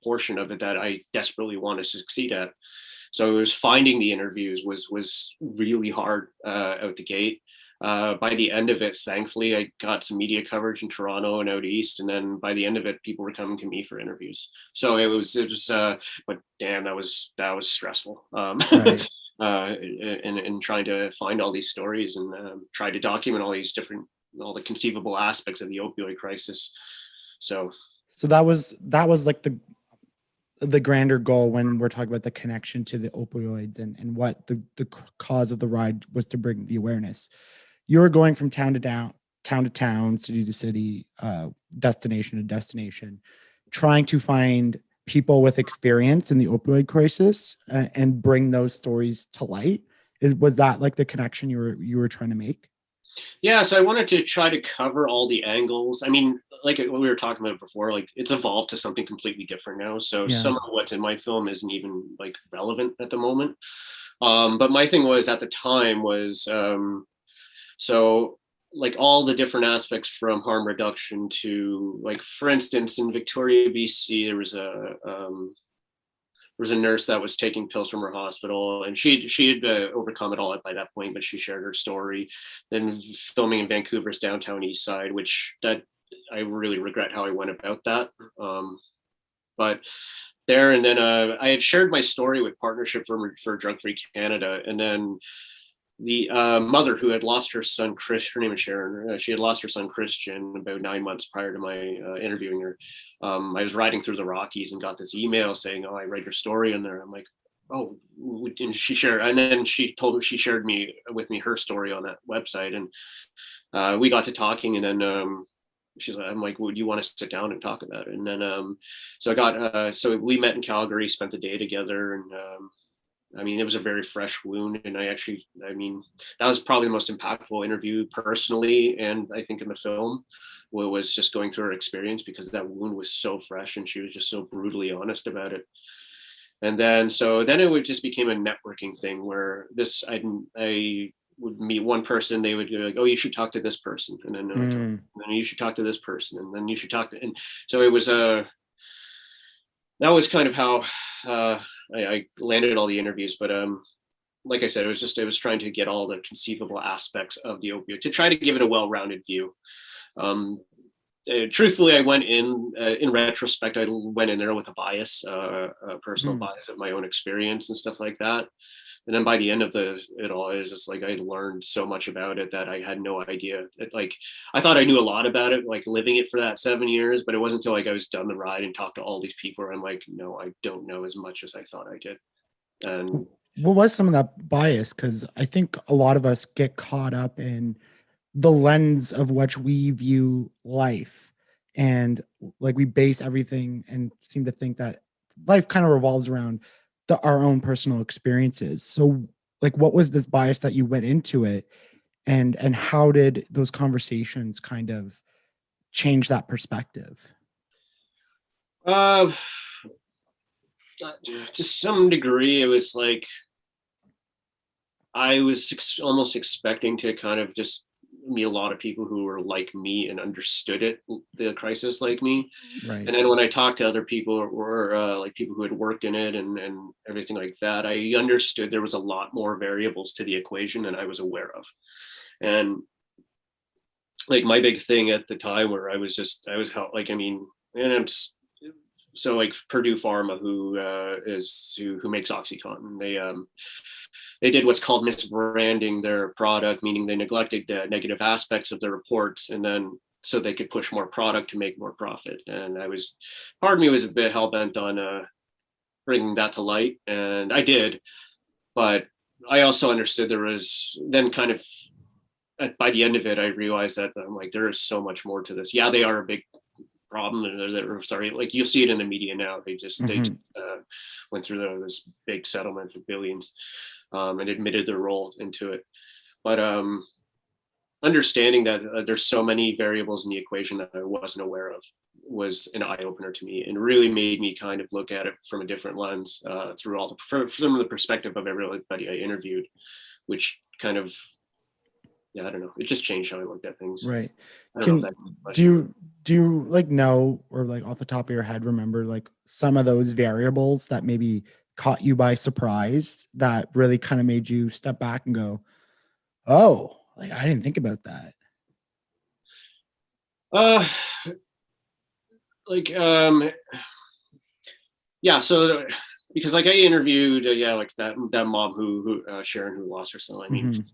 portion of it that I desperately want to succeed at. So it was finding the interviews was really hard out the gate. By the end of it, thankfully, I got some media coverage in Toronto and out east, and then by the end of it, people were coming to me for interviews. So it was, but damn, that was stressful. Right. And trying to find all these stories and try to document all the conceivable aspects of the opioid crisis. So that was like the grander goal when we're talking about the connection to the opioids and what the cause of the ride was, to bring the awareness. You were going from town to town, city to city, destination to destination, trying to find people with experience in the opioid crisis and bring those stories to light. Was that like the connection you were trying to make? Yeah, so I wanted to try to cover all the angles. I mean, like what we were talking about before, like it's evolved to something completely different now. So some of what's in my film isn't even like relevant at the moment. But my thing was at the time was so like all the different aspects from harm reduction to, like, for instance, in Victoria, BC, there was a nurse that was taking pills from her hospital, and she had overcome it all by that point, but she shared her story. Then filming in Vancouver's downtown east side, that I really regret how I went about that. But there, and then I had shared my story with Partnership for Drug Free Canada, and then the mother who had lost her son, Chris, her name is Sharon. She had lost her son, Christian, about 9 months prior to my interviewing her. I was riding through the Rockies and got this email saying, "Oh, I read your story in there." I'm like, "Oh," and she shared, and then she shared with me her story on that website, and we got to talking, and then I'm like, "Would you want to sit down and talk about it?" And then so we met in Calgary, spent the day together, and I mean, it was a very fresh wound, and that was probably the most impactful interview personally, and I think in the film, was just going through her experience, because that wound was so fresh and she was just so brutally honest about it. And then it just became a networking thing where I would meet one person, they would go like, "Oh, you should talk to this person," and then you should talk to this person, and then you should talk to, and so it was that was kind of how I landed all the interviews. But like I said, it was trying to get all the conceivable aspects of the opioid to try to give it a well-rounded view. Truthfully, I went in retrospect, I went in there with a bias, a personal bias of my own experience and stuff like that. And then by the end of it all, it was just like I learned so much about it that I had no idea. I thought I knew a lot about it, like living it for that 7 years, but it wasn't until like I was done the ride and talked to all these people where I'm like, no, I don't know as much as I thought I did. And what was some of that bias? Because I think a lot of us get caught up in the lens of which we view life, and like we base everything and seem to think that life kind of revolves around our own personal experiences. So like, what was this bias that you went into it, and how did those conversations kind of change that perspective? to some degree, it was like, I was almost expecting to kind of just meet a lot of people who were like me and understood it, the crisis like me. Right. And then when I talked to other people or like people who had worked in it and everything like that, I understood there was a lot more variables to the equation than I was aware of. And like my big thing at the time where I was like, I mean, and I'm so like Purdue Pharma, who makes OxyContin, they did what's called misbranding their product, meaning they neglected the negative aspects of their reports, and then so they could push more product to make more profit. And part of me was a bit hell bent on bringing that to light, and I did, but I also understood there was then kind of by the end of it, I realized that I'm like, there is so much more to this. Yeah, they are a big problem, and they're sorry, like you'll see it in the media now. They just went through this big settlement for billions, and admitted their role into it. But understanding that there's so many variables in the equation that I wasn't aware of was an eye opener to me, and really made me kind of look at it from a different lens through from the perspective of everybody I interviewed, which kind of, yeah, I don't know. It just changed how I looked at things. Right. Do you like know, or like off the top of your head, remember like some of those variables that maybe caught you by surprise that really kind of made you step back and go, oh, like I didn't think about that? Yeah. So because like I interviewed, like that mom who Sharon, who lost her son. I mean,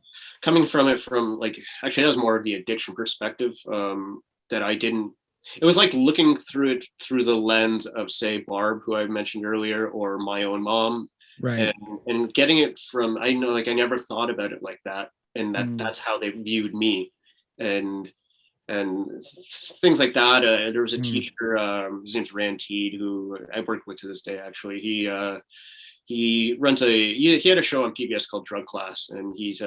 coming from like, actually that was more of the addiction perspective, that I didn't, it was like looking through it through the lens of, say, Barb, who I mentioned earlier, or my own mom, Right. and getting it from, I know, like I never thought about it like that, and that's how they viewed me, and things like that. There was a teacher, his name's Rand Teed, who I work with to this day. Actually, he runs he had a show on PBS called Drug Class, and he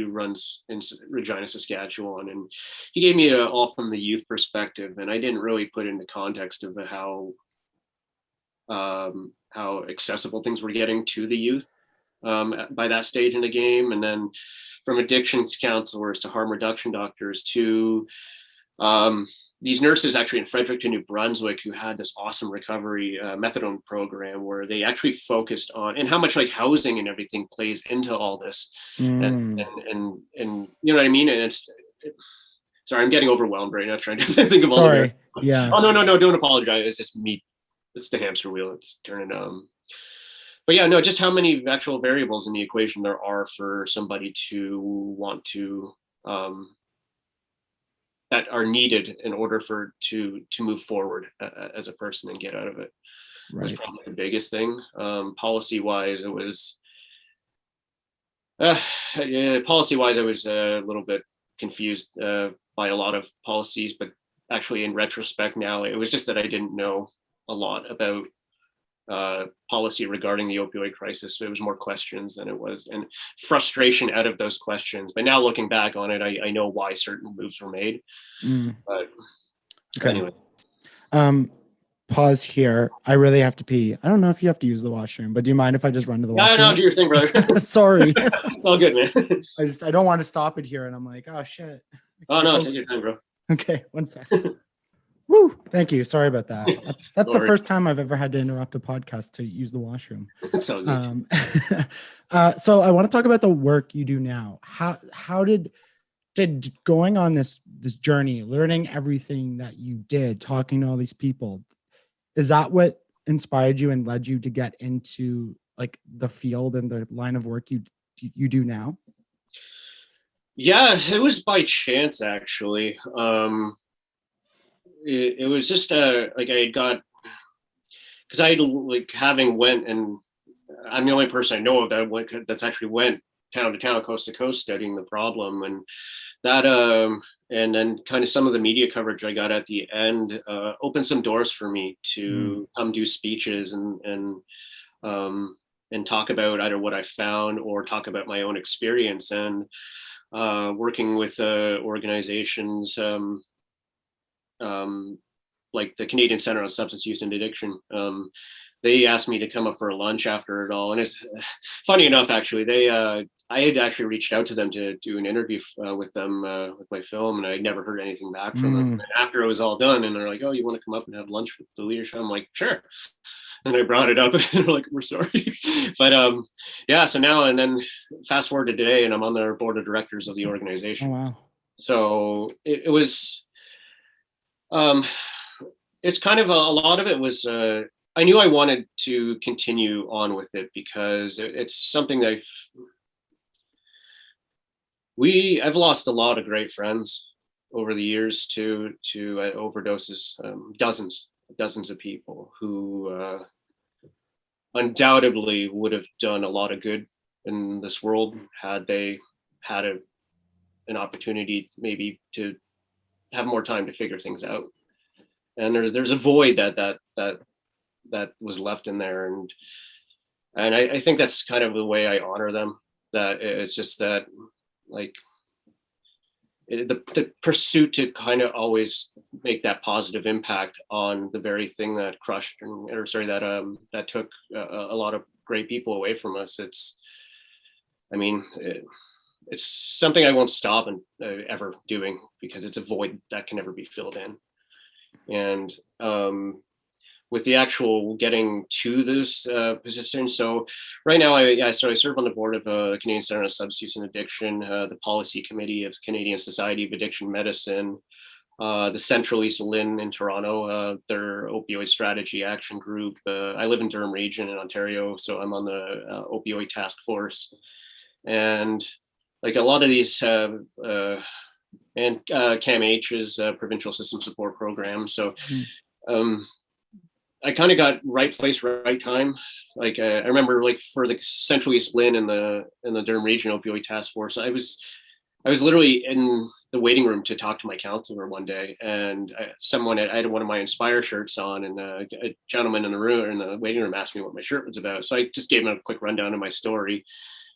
runs in Regina, Saskatchewan, and he gave me all from the youth perspective, and I didn't really put into context of how accessible things were getting to the youth by that stage in the game. And then from addictions counselors to harm reduction doctors to these nurses actually in Fredericton, New Brunswick, who had this awesome recovery methadone program where they actually focused on, and how much like housing and everything plays into all this. And you know what I mean? And sorry, I'm getting overwhelmed right now trying to think of all of it. Yeah. Oh, no, don't apologize. It's just me. It's the hamster wheel. It's turning. But yeah, no, just how many actual variables in the equation there are for somebody to want to, that are needed in order to move forward as a person and get out of it. Right. Was probably the biggest thing. Policy wise, it was, policy wise, I was a little bit confused by a lot of policies, but actually in retrospect now, it was just that I didn't know a lot about policy regarding the opioid crisis. So it was more questions than it was, and frustration out of those questions. But now looking back on it, I know why certain moves were made. But anyway. Pause here. I really have to pee. I don't know if you have to use the washroom, but do you mind if I just run to the washroom? No, do your thing, brother. Sorry. It's all good, man. I don't want to stop it here, and I'm like, oh shit. Oh no, take your time, bro. Okay, one second. Woo! Thank you. Sorry about that. That's the first time I've ever had to interrupt a podcast to use the washroom. So good. So I want to talk about the work you do now. How did going on this journey, learning everything that you did, talking to all these people, is that what inspired you and led you to get into like the field and the line of work you do now? Yeah, it was by chance actually. It was just like I got, because I like having went, and I'm the only person I know of that's actually went town to town, coast to coast, studying the problem, and that and then kind of some of the media coverage I got at the end opened some doors for me to come do speeches and talk about either what I found or talk about my own experience, and working with organizations like the Canadian Center on Substance Use and Addiction. They asked me to come up for a lunch after it all, and it's funny enough, actually, they I had actually reached out to them to do an interview with them with my film, and I never heard anything back from them. And after it was all done, and they're like, "Oh, you want to come up and have lunch with the leadership?" I'm like, "Sure." And I brought it up, and they're like, "We're sorry," but yeah. So now and then, fast forward to today, and I'm on their board of directors of the organization. Oh, wow. So it was, it's kind of a lot of it was. I knew I wanted to continue on with it because it's something that I've lost a lot of great friends over the years to overdoses, dozens of people who undoubtedly would have done a lot of good in this world had they had an opportunity maybe to have more time to figure things out. And there's a void that was left in there, and I think that's kind of the way I honor them. That it's just that, like, the pursuit to kind of always make that positive impact on the very thing that crushed that took a lot of great people away from us. It's something I won't stop ever doing, because it's a void that can never be filled in. And with the actual getting to those positions. So right now, I serve on the board of the Canadian Centre on Substance and Addiction, the policy committee of Canadian Society of Addiction Medicine, the Central East LIN in Toronto, their opioid strategy action group. I live in Durham region in Ontario, so I'm on the opioid task force. And like a lot of these and CAMH's provincial system support program. So I kind of got right place, right time. Like I remember, like for the Central East LIN and the Durham Region Opioid Task Force, I was literally in the waiting room to talk to my counselor one day, and I had one of my Inspire shirts on, and a gentleman in the waiting room asked me what my shirt was about. So I just gave him a quick rundown of my story.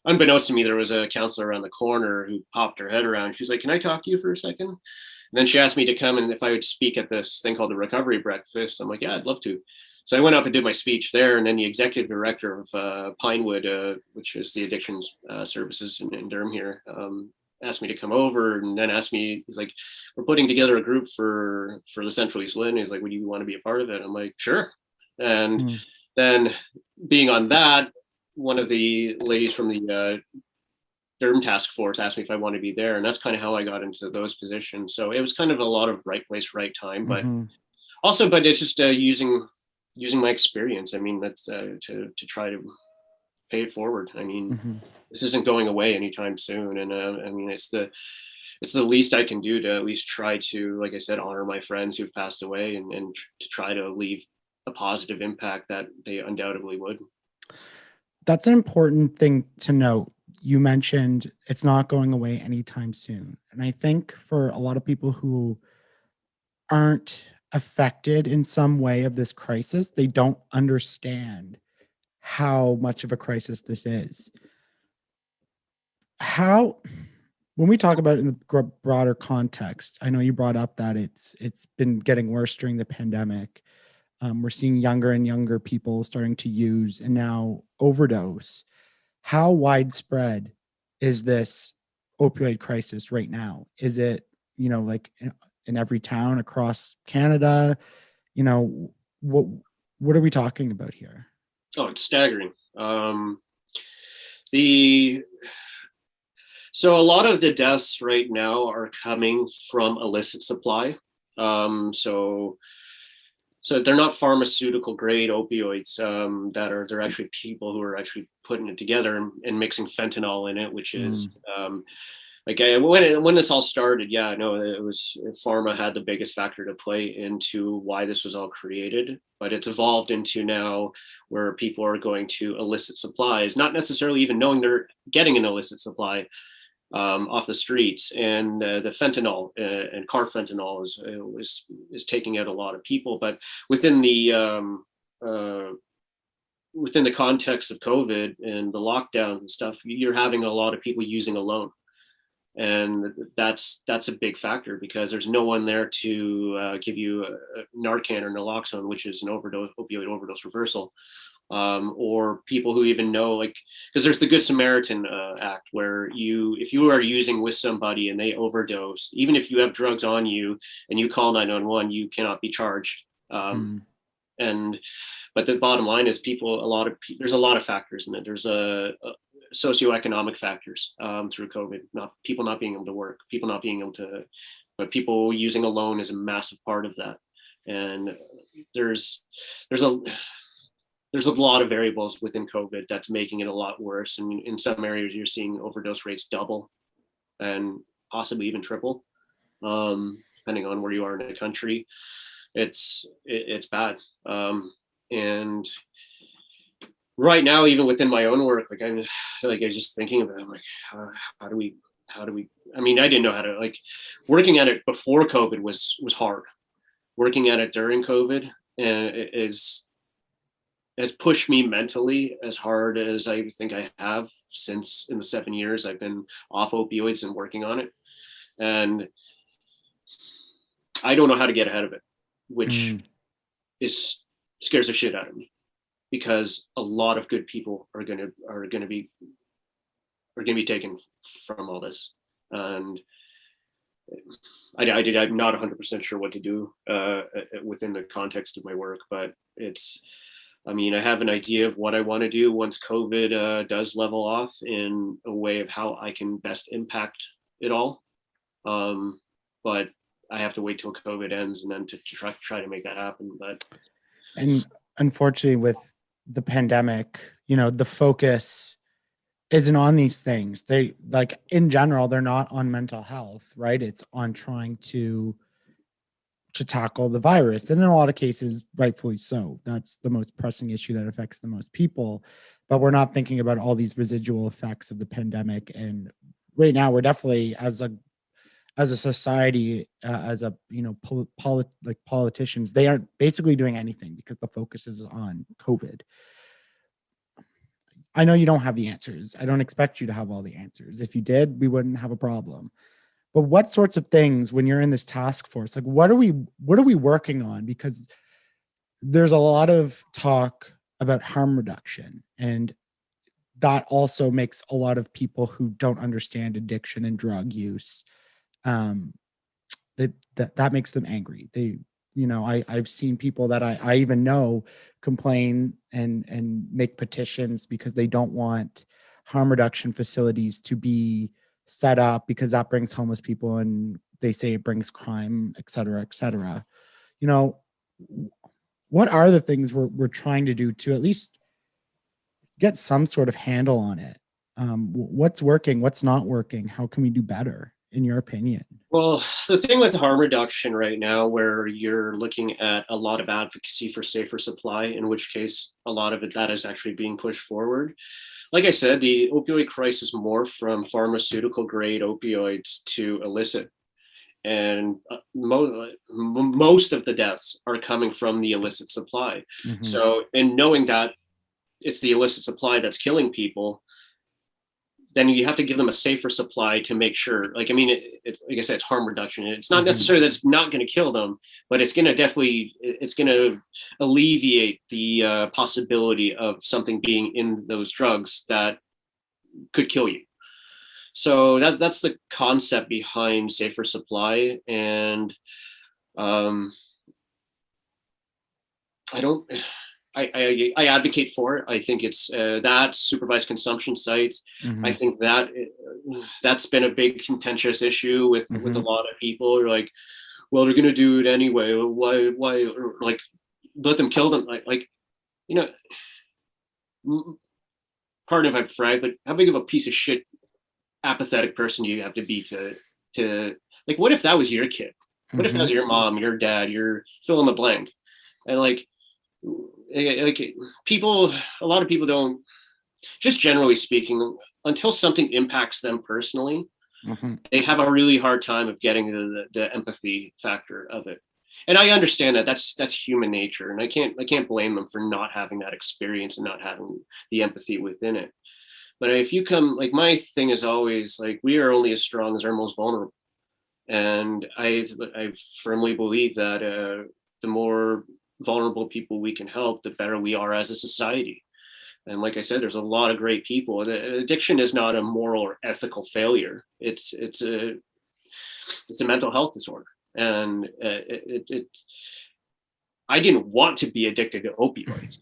Unbeknownst to me, there was a counselor around the corner who popped her head around. She's like, "Can I talk to you for a second?" And then she asked me to come and if I would speak at this thing called the Recovery Breakfast. I'm like, "Yeah, I'd love to." So I went up and did my speech there, and then the executive director of Pinewood, which is the addictions services in Durham here, asked me to come over, and then asked me, he's like, "We're putting together a group for the Central East LIN." He's like, "Would you want to be a part of it?" I'm like, "Sure." And then being on that, one of the ladies from the Durham task force asked me if I wanted to be there, and that's kind of how I got into those positions. So it was kind of a lot of right place, right time, but it's just using my experience. I mean, that's to try to pay it forward. I mean, this isn't going away anytime soon, and I mean, it's the least I can do to at least try to, like I said, honor my friends who've passed away, and to try to leave a positive impact that they undoubtedly would. That's an important thing to note. You mentioned it's not going away anytime soon. And I think for a lot of people who aren't affected in some way of this crisis, they don't understand how much of a crisis this is. When we talk about it in the broader context, I know you brought up that it's been getting worse during the pandemic. We're seeing younger and younger people starting to use and now overdose. How widespread is this opioid crisis right now? Is it, like in every town across Canada? What are we talking about here? Oh, it's staggering. So a lot of the deaths right now are coming from illicit supply. So they're not pharmaceutical grade opioids. They're actually people who are actually putting it together and mixing fentanyl in it, which is when this all started. Yeah, I know it was pharma had the biggest factor to play into why this was all created, but it's evolved into now where people are going to illicit supplies, not necessarily even knowing they're getting an illicit supply off the streets, and the fentanyl and carfentanil is taking out a lot of people. But within the context of COVID and the lockdown and stuff, you're having a lot of people using alone, and that's a big factor because there's no one there to give you a Narcan or naloxone, which is an opioid overdose reversal. or people who even know, like, because there's the Good Samaritan Act, where if you are using with somebody and they overdose, even if you have drugs on you and you call 911, you cannot be charged. But the bottom line is there's a lot of factors in it. There's socioeconomic factors through COVID, people not being able to work, but people using a loan is a massive part of that. And there's a lot of variables within COVID that's making it a lot worse. And in some areas, you're seeing overdose rates double and possibly even triple, depending on where you are in the country. It's bad. And right now, even within my own work, like I was just thinking about it, I'm like, how do we, I mean, I didn't know how to, like, working at it before COVID was hard. Working at it during COVID has pushed me mentally as hard as I think I have since in the 7 years I've been off opioids and working on it. And I don't know how to get ahead of it, which scares the shit out of me, because a lot of good people are gonna be taken from all this. And I'm not 100% sure what to do within the context of my work, but I have an idea of what I want to do once COVID does level off, in a way of how I can best impact it all. But I have to wait till COVID ends and then to try to make that happen. And unfortunately, with the pandemic, the focus isn't on these things. They, like, in general, they're not on mental health, right? It's on trying to tackle the virus. And in a lot of cases, rightfully so. That's the most pressing issue that affects the most people. But we're not thinking about all these residual effects of the pandemic. And right now, we're definitely, as a society, politicians, they aren't basically doing anything because the focus is on COVID. I know you don't have the answers. I don't expect you to have all the answers. If you did, we wouldn't have a problem. But what sorts of things, when you're in this task force, like what are we working on? Because there's a lot of talk about harm reduction, and that also makes a lot of people who don't understand addiction and drug use, that makes them angry. I've seen people that I even know complain and make petitions because they don't want harm reduction facilities to be set up, because that brings homeless people and they say it brings crime, et cetera, et cetera. What are the things we're trying to do to at least get some sort of handle on it? What's working, what's not working? How can we do better, in your opinion? Well, the thing with harm reduction right now, where you're looking at a lot of advocacy for safer supply, in which case a lot of that is actually being pushed forward. Like I said, the opioid crisis morphed from pharmaceutical grade opioids to illicit. And most of the deaths are coming from the illicit supply. Mm-hmm. So, and knowing that it's the illicit supply that's killing people, then you have to give them a safer supply to make sure, like I said, it's harm reduction. It's not necessarily that it's not going to kill them, but it's going to alleviate the possibility of something being in those drugs that could kill you. So that's the concept behind safer supply. And I advocate for it. I think it's that supervised consumption sites. Mm-hmm. I think that's been a big contentious issue with a lot of people. Are like, well, they're going to do it anyway. Why, or like, let them kill them. Pardon if I'm frank, but how big of a piece of shit apathetic person you have to be to like, what if that was your kid? What if that was your mom, your dad, your fill in the blank? And like people, a lot of people don't, just generally speaking, until something impacts them personally, they have a really hard time of getting the empathy factor of it. And I understand that that's human nature, and I can't blame them for not having that experience and not having the empathy within it. But if you come, like, my thing is always like, we are only as strong as our most vulnerable. And I firmly believe that the more vulnerable people we can help, the better we are as a society. And like I said, there's a lot of great people. Addiction is not a moral or ethical failure. It's a mental health disorder, and I didn't want to be addicted to opioids.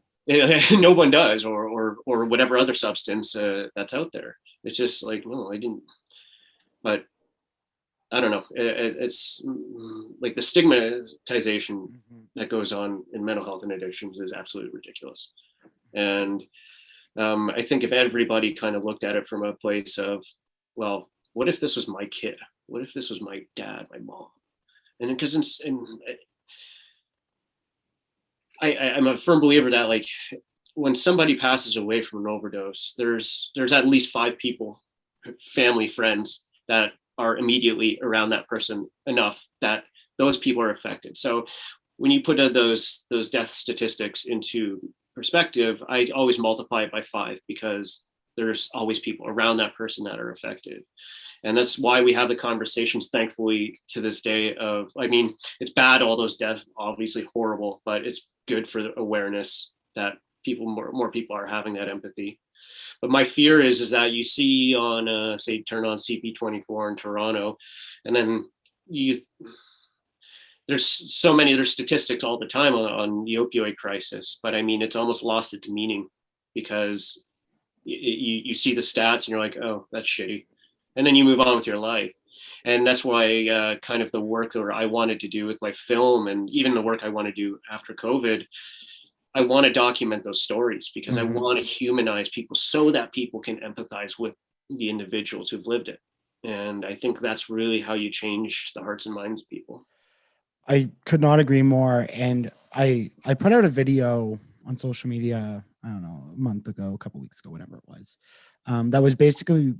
No one does, or whatever other substance that's out there. It's just like, no, I didn't. But I don't know. It's like the stigmatization that goes on in mental health and addictions is absolutely ridiculous. And I think if everybody kind of looked at it from a place of, well, what if this was my kid? What if this was my dad, my mom? And because I'm a firm believer that, like, when somebody passes away from an overdose, there's at least 5 people, family, friends, that are immediately around that person enough that those people are affected. So when you put those death statistics into perspective, I always multiply it by 5, because there's always people around that person that are affected. And that's why we have the conversations, thankfully, to this day of, I mean, it's bad, all those deaths, obviously horrible, but it's good for the awareness that more people are having that empathy. But my fear is that you see on, say, turn on CP24 in Toronto, and then there's statistics all the time on the opioid crisis, but I mean, it's almost lost its meaning, because you see the stats and you're like, oh, that's shitty. And then you move on with your life. And that's why kind of the work that I wanted to do with my film, and even the work I want to do after COVID, I want to document those stories, because I want to humanize people so that people can empathize with the individuals who've lived it. And I think that's really how you change the hearts and minds of people. I could not agree more. And I put out a video on social media, I don't know, a month ago, a couple weeks ago, whatever it was, that was basically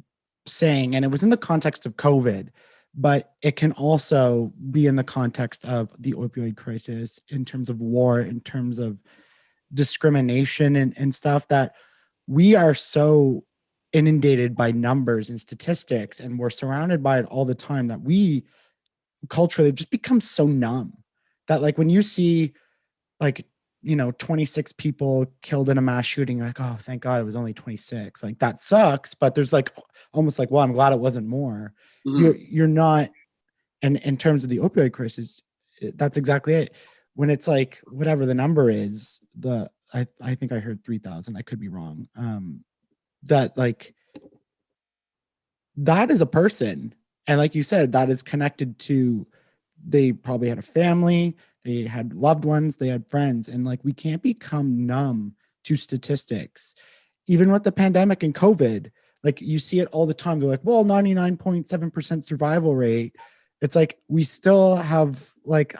saying, and it was in the context of COVID, but it can also be in the context of the opioid crisis, in terms of war, in terms of discrimination and stuff, that we are so inundated by numbers and statistics, and we're surrounded by it all the time, that we culturally just become so numb that, like, when you see, like, 26 people killed in a mass shooting, you're like, oh, thank God it was only 26. Like, that sucks, but there's like almost like, well, I'm glad it wasn't more. You're not. And in terms of the opioid crisis, that's exactly it. When it's like, whatever the number is, I think I heard 3,000, I could be wrong, that, like, that is a person. And like you said, that is connected to, they probably had a family, they had loved ones, they had friends. And, like, we can't become numb to statistics. Even with the pandemic and COVID, like, you see it all the time. They're like, well, 99.7% survival rate. It's like, we still have like,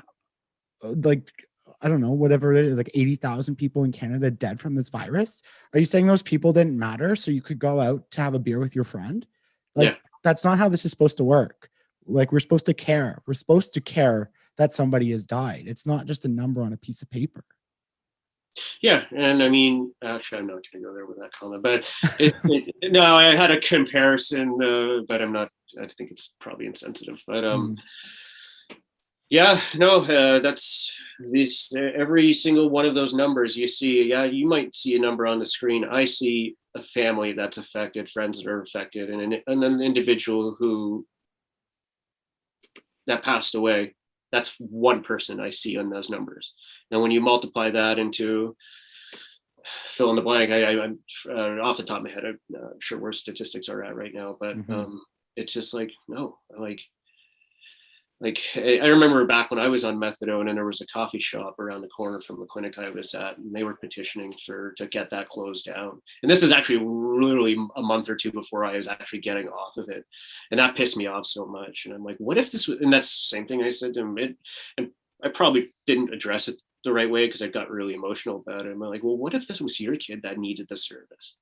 I don't know, whatever it is, like 80,000 people in Canada dead from this virus. Are you saying those people didn't matter so you could go out to have a beer with your friend? Like, that's not how this is supposed to work. Like, we're supposed to care. We're supposed to care that somebody has died. It's not just a number on a piece of paper. Yeah, and I mean, actually, I'm not going to go there with that comment, but no, I had a comparison, but I'm not. I think it's probably insensitive, but yeah, no, that's these. Every single one of those numbers you see. Yeah, you might see a number on the screen. I see a family that's affected, friends that are affected, and an individual who that passed away. That's one person I see on those numbers. Now, when you multiply that into fill in the blank, I'm off the top of my head, I'm not sure where statistics are at right now, but it's just like, no, like I remember back when I was on methadone, and there was a coffee shop around the corner from the clinic I was at, and they were petitioning to get that closed down. And this is actually literally a month or two before I was actually getting off of it. And that pissed me off so much. And I'm like, what if this was, and that's the same thing I said to him. And I probably didn't address it the right way, because I got really emotional about it. I'm like, well, what if this was your kid that needed the service?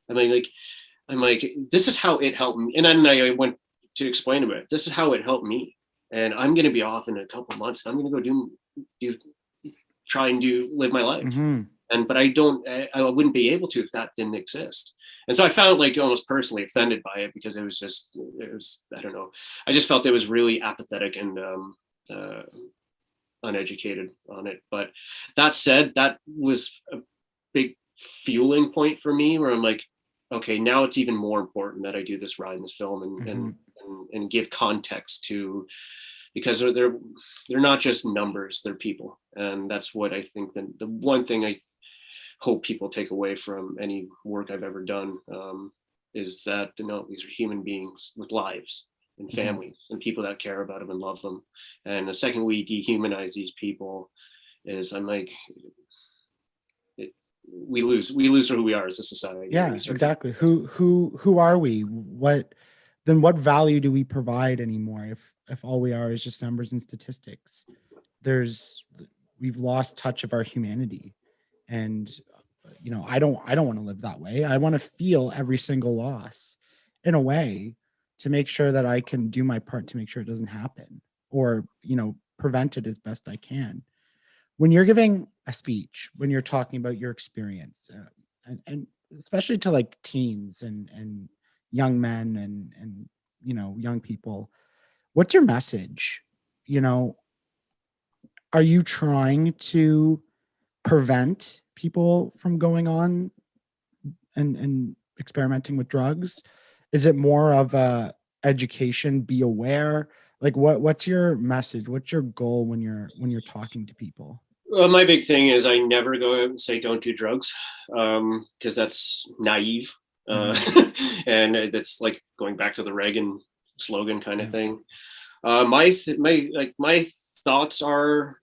I'm like, this is how it helped me. And then I went to explain to it, this is how it helped me. And I'm going to be off in a couple of months. I'm going to go try and live my life. But I wouldn't be able to if that didn't exist. And so I found, like, almost personally offended by it, because it was, I don't know. I just felt it was really apathetic and uneducated on it. But that said, that was a big fueling point for me where I'm like, okay, now it's even more important that I do this ride in this film and give context to, because they're not just numbers, they're people. And that's what I think the one thing I hope people take away from any work I've ever done, is that, these are human beings with lives and families and people that care about them and love them. And the second we dehumanize these people, is I'm like, we lose who we are as a society. Yeah, exactly. Who are we? What value do we provide anymore if all we are is just numbers and statistics? We've lost touch of our humanity. And I don't want to live that way. I want to feel every single loss in a way to make sure that I can do my part to make sure it doesn't happen, or prevent it as best I can. When you're giving a speech, when you're talking about your experience, and especially to like teens and young men and young people, what's your message? Are you trying to prevent people from going on and experimenting with drugs? Is it more of a education, be aware? Like what's your message? What's your goal when you're talking to people? Well, my big thing is I never go out and say don't do drugs, because that's naive. And that's like going back to the Reagan slogan kind of thing. My thoughts are,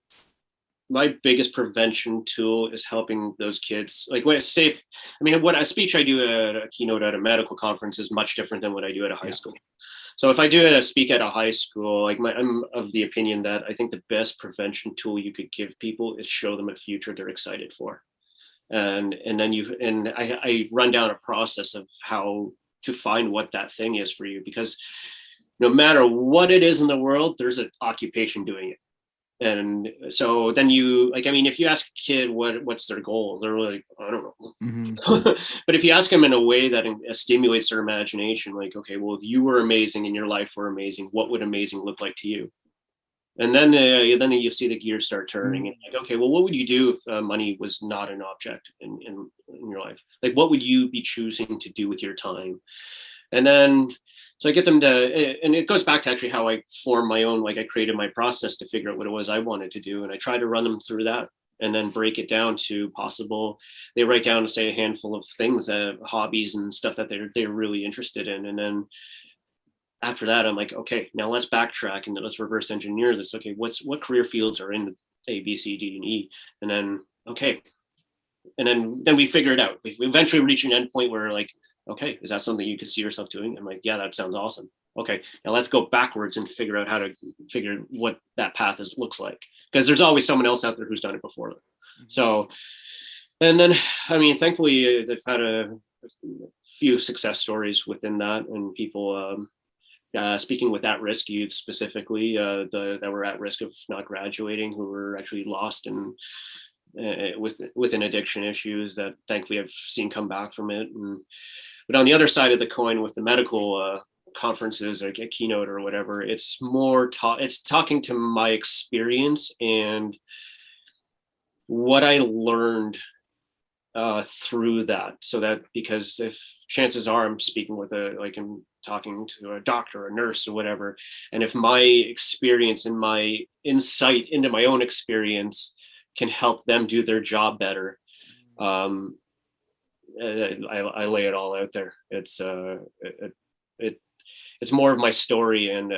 my biggest prevention tool is helping those kids. Like when it's safe, what a speech I do at a keynote at a medical conference is much different than what I do at a high school. So if I do speak at a high school, I'm of the opinion that I think the best prevention tool you could give people is show them a future they're excited for. And then I run down a process of how to find what that thing is for you, because no matter what it is in the world, there's an occupation doing it. And so then if you ask a kid what's their goal, they're like, I don't know. But if you ask them in a way that stimulates their imagination, like, okay, well, if you were amazing and your life were amazing, what would amazing look like to you? And then you see the gears start turning, and like, okay, well, what would you do if money was not an object in your life? Like, what would you be choosing to do with your time? And then, so I get them to, and it goes back to actually how I formed my own, like I created my process to figure out what it was I wanted to do. And I try to run them through that and then break it down to possible, they write down, say, a handful of things, hobbies and stuff that they're really interested in. And then after that, I'm like, okay, now let's backtrack and let's reverse engineer this. Okay, what career fields are in A, B, C, D, and E? And then, okay. And then we figure it out. We eventually reach an end point where like, okay, is that something you could see yourself doing? I'm like, yeah, that sounds awesome. Okay, now let's go backwards and figure out how to figure what that path looks like. Because there's always someone else out there who's done it before them. So, and then, thankfully, they've had a few success stories within that, and people speaking with at-risk youth specifically, that were at risk of not graduating, who were actually lost and within addiction issues, that thankfully I've seen come back from it. But on the other side of the coin, with the medical conferences, like a keynote or whatever, it's more it's talking to my experience and what I learned through that. So that, because if chances are I'm speaking with I'm talking to a doctor, a nurse, or whatever, and if my experience and my insight into my own experience can help them do their job better, I lay it all out there. It's more of my story and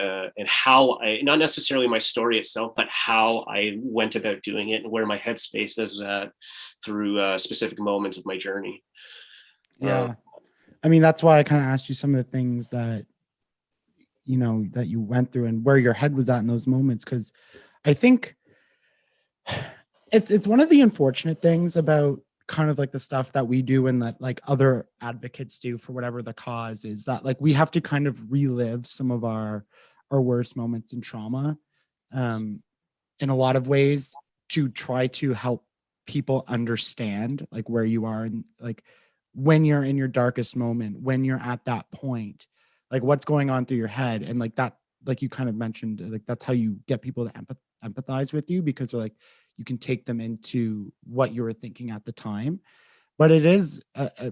how not necessarily my story itself, but how I went about doing it and where my headspace is at through specific moments of my journey. Yeah. That's why I kind of asked you some of the things that, that you went through and where your head was at in those moments. Cause I think it's one of the unfortunate things about kind of like the stuff that we do and that like other advocates do for whatever the cause is, that like we have to kind of relive some of our worst moments in trauma in a lot of ways to try to help people understand like where you are and like when you're in your darkest moment, when you're at that point, like what's going on through your head. And like that, like you kind of mentioned, like that's how you get people to empathize with you because they're like, you can take them into what you were thinking at the time. But it is,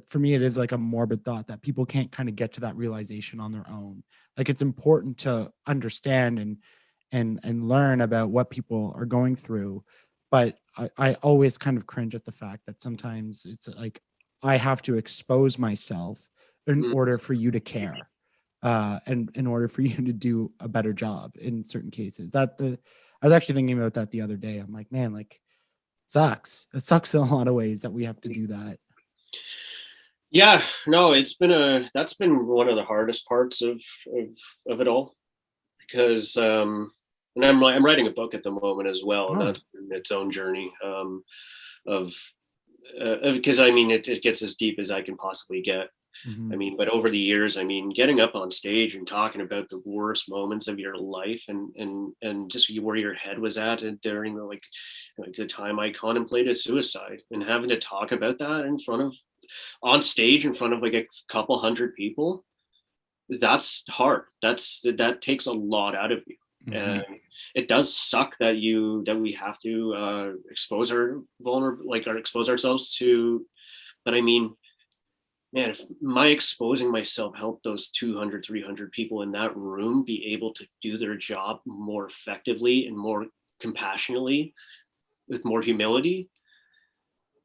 for me, it is like a morbid thought that people can't kind of get to that realization on their own. Like it's important to understand and learn about what people are going through. But I always kind of cringe at the fact that sometimes it's like I have to expose myself in Mm. order for you to care, and in order for you to do a better job in certain cases. I was actually thinking about that the other day. I'm like, man, like sucks. It sucks in a lot of ways that we have to do that. Yeah, no, that's been one of the hardest parts of it all, because and I'm writing a book at the moment as well, and Oh, that's been its own journey, of because I mean it gets as deep as I can possibly get. mhm. I mean, but over the years, I mean, getting up on stage and talking about the worst moments of your life, and just where your head was at during like the time I contemplated suicide, and having to talk about that on stage in front of like a couple hundred people, that's hard. That takes a lot out of you. Mhm. And it does suck that we have to expose our or expose ourselves to. But I mean, man, if my exposing myself helped those 200, 300 people in that room be able to do their job more effectively and more compassionately, with more humility,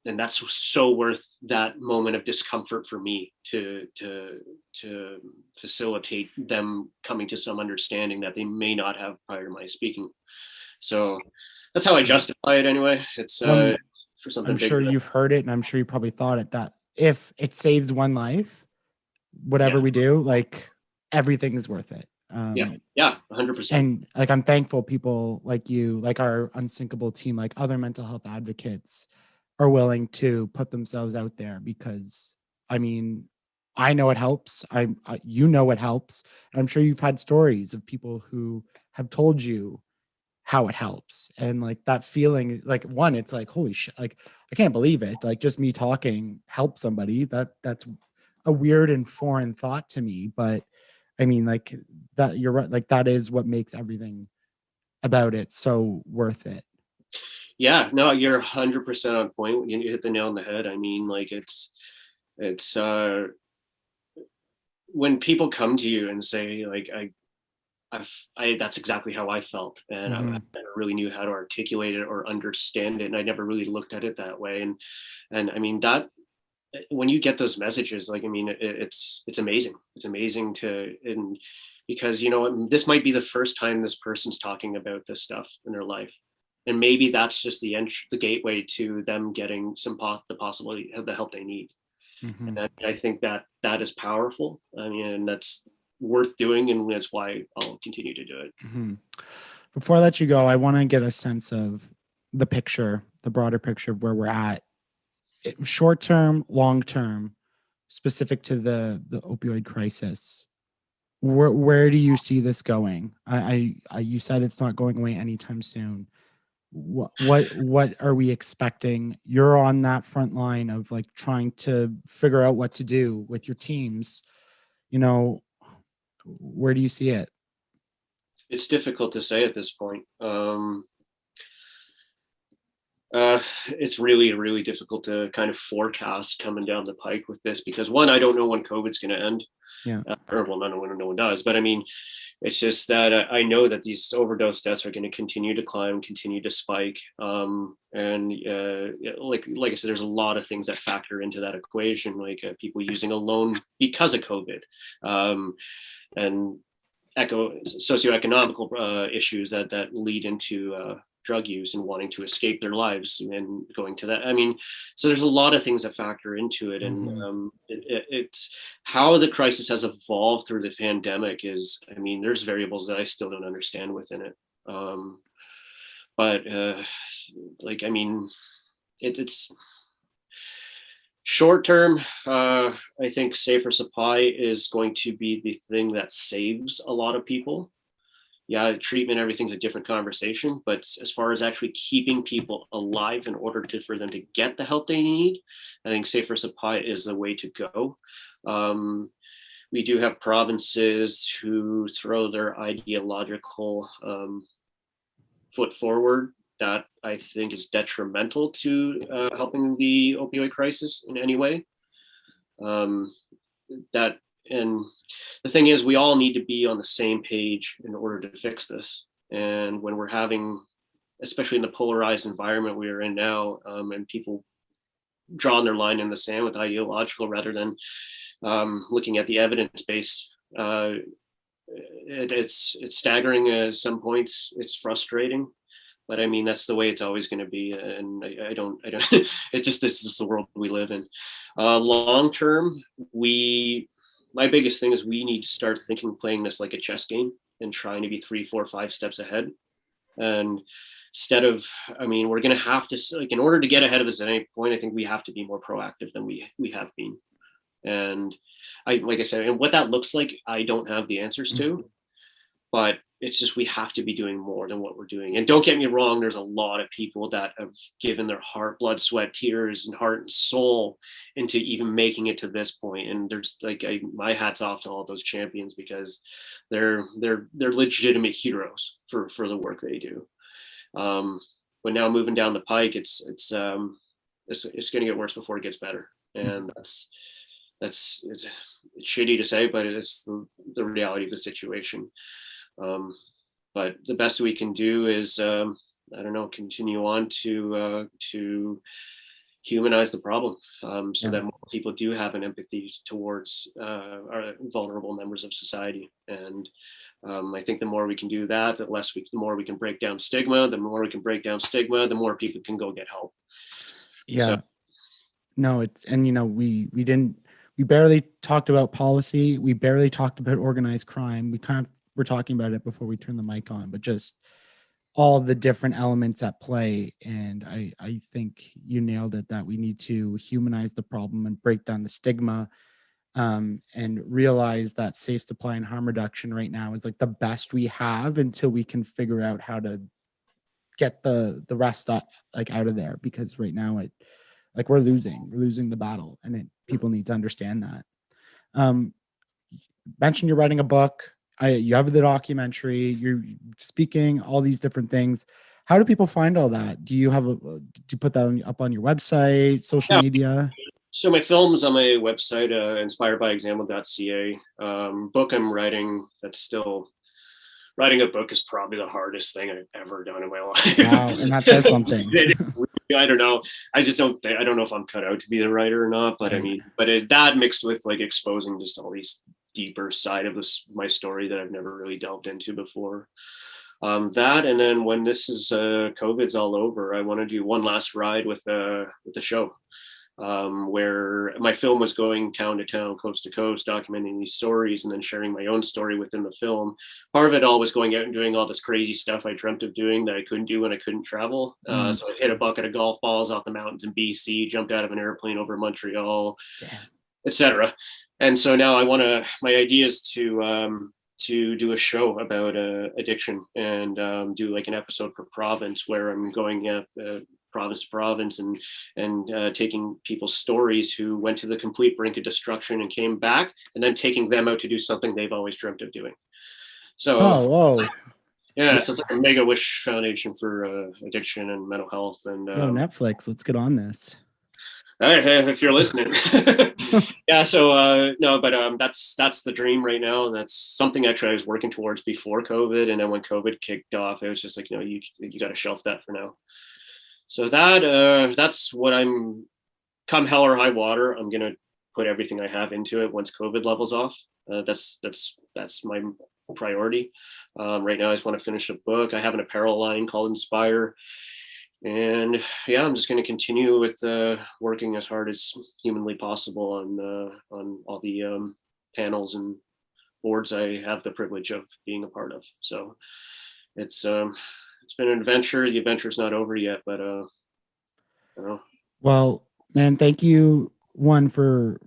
then that's so worth that moment of discomfort for me to facilitate them coming to some understanding that they may not have prior to my speaking. So that's how I justify it anyway. It's Well, for something I'm bigger. sure you've heard it, and I'm sure you probably thought it that if it saves one life, whatever Yeah, we do, like everything is worth it. yeah, 100%. And like I'm thankful people like you, like our Unsinkable team, like other mental health advocates, are willing to put themselves out there because I mean, I know it helps. You know it helps. I'm sure you've had stories of people who have told you how it helps, and like that feeling, like one, it's like holy shit, like I can't believe it. Like just me talking helps somebody. That's a weird and foreign thought to me, but I mean, like that, you're right. Like that is what makes everything about it so worth it. Yeah, no, you're 100% on point. You hit the nail on the head. I mean, like it's when people come to you and say like I that's exactly how I felt, and I Mhm. never really knew how to articulate it or understand it, and I never really looked at it that way. And I mean that when you get those messages, like I mean, it's amazing. It's amazing to and because you know what, this might be the first time this person's talking about this stuff in their life, and maybe that's just the gateway to them getting the possibility of the help they need. Mhm. And I think that that is powerful. I mean, and that's worth doing, and that's why I'll continue to do it. Mhm. Before I let you go, I want to get a sense of the picture, the broader picture of where we're at, short term, long term, specific to the opioid crisis. Where do you see this going? You said it's not going away anytime soon. What are we expecting? You're on that front line of like trying to figure out what to do with your teams. You know, where do you see it? It's difficult to say at this point. It's really, really difficult to kind of forecast coming down the pike with this because one, I don't know when COVID's going to end. Yeah. Or well, no one does. But I mean, it's just that I know that these overdose deaths are going to continue to climb, continue to spike, and like I said, there's a lot of things that factor into that equation, like people using alone because of COVID, and socioeconomical issues that lead into drug use and wanting to escape their lives and going to that. I mean, so there's a lot of things that factor into it, and Mhm. it's how the crisis has evolved through the pandemic is. I mean, there's variables that I still don't understand within it. But like, I mean, it's short term. I think safer supply is going to be the thing that saves a lot of people. Yeah, treatment, everything's a different conversation, but as far as actually keeping people alive in order for them to get the help they need, I think safer supply is the way to go. We do have provinces who throw their ideological foot forward that I think is detrimental to helping the opioid crisis in any way. That and the thing is, we all need to be on the same page in order to fix this. And when we're having, especially in the polarized environment we are in now, and people drawing their line in the sand with ideological rather than looking at the evidence-based, it's staggering at some points. It's frustrating, but I mean, that's the way it's always going to be. And I don't, it's just the world we live in. Long term, my biggest thing is we need to start playing this like a chess game and trying to be 3, 4, 5 steps ahead. And instead of, I mean, we're going to have to, like, in order to get ahead of this at any point, I think we have to be more proactive than we have been. And like I said, and what that looks like, I don't have the answers to, but it's just, we have to be doing more than what we're doing. And don't get me wrong, there's a lot of people that have given their heart, blood, sweat, tears, and heart and soul into even making it to this point. And there's like, my hat's off to all those champions, because they're legitimate heroes for the work they do. But now moving down the pike, it's going to get worse before it gets better. And it's shitty to say, but it's the reality of the situation. But the best we can do is, I don't know, continue on to humanize the problem, so that more people do have an empathy towards our vulnerable members of society. And I think the more we can do that, the more we can break down stigma. The more we can break down stigma, the more people can go get help. Yeah. So, no, it's, and we barely talked about policy. We barely talked about organized crime. We kind of were talking about it before we turned the mic on, but just all the different elements at play. And I think you nailed it, that we need to humanize the problem and break down the stigma, and realize that safe supply and harm reduction right now is like the best we have until we can figure out how to get the rest out of there, because right now we're losing the battle, and people need to understand that. Mentioned you're writing a book. You have the documentary, you're speaking, all these different things. How do people find all that? Do you put that up on your website, social media? So my film's on my website, inspiredbyexample.ca. Book I'm writing, writing a book is probably the hardest thing I've ever done in my life. Wow, and that says something. I don't know. I don't know if I'm cut out to be the writer or not, but right. I mean, that mixed with like exposing just all these deeper side of my story that I've never really delved into before. That, and then when this is COVID's all over, I want to do one last ride with the show, where my film was going town to town, coast to coast, documenting these stories and then sharing my own story within the film. Part of it all was going out and doing all this crazy stuff I dreamt of doing that I couldn't do when I couldn't travel. So I hit a bucket of golf balls off the mountains in BC, jumped out of an airplane over Montreal, etc. And so now my idea is to do a show about addiction, and do like an episode per province, where I'm going province to province and taking people's stories who went to the complete brink of destruction and came back, and then taking them out to do something they've always dreamt of doing. So, so it's like a Make-A-Wish Foundation for addiction and mental health. And Netflix, let's get on this. If you're listening. Yeah, so that's the dream right now. That's something actually I was working towards before COVID, and then when COVID kicked off, it was just like, you got to shelf that for now. So that's what I'm, come hell or high water, I'm gonna put everything I have into it once COVID levels off. That's my priority. Right now I just want to finish a book. I have an apparel line called Inspire. And I'm just going to continue with working as hard as humanly possible on all the panels and boards I have the privilege of being a part of. So it's been an adventure. The adventure's not over yet, but I don't know. Well, man, thank you, one, for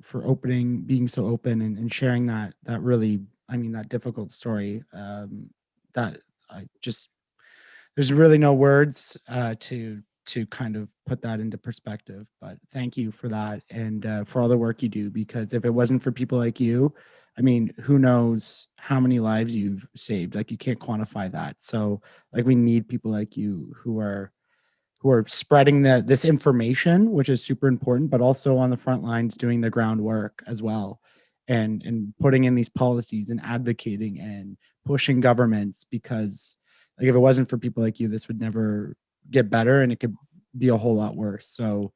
being so open and sharing that really, that difficult story. That I just, there's really no words to kind of put that into perspective, but thank you for that, and for all the work you do, because if it wasn't for people like you, I mean, who knows how many lives you've saved? Like, you can't quantify that. So like, we need people like you who are spreading this information, which is super important, but also on the front lines doing the groundwork as well, and putting in these policies and advocating and pushing governments, because like, if it wasn't for people like you, this would never get better, and it could be a whole lot worse. So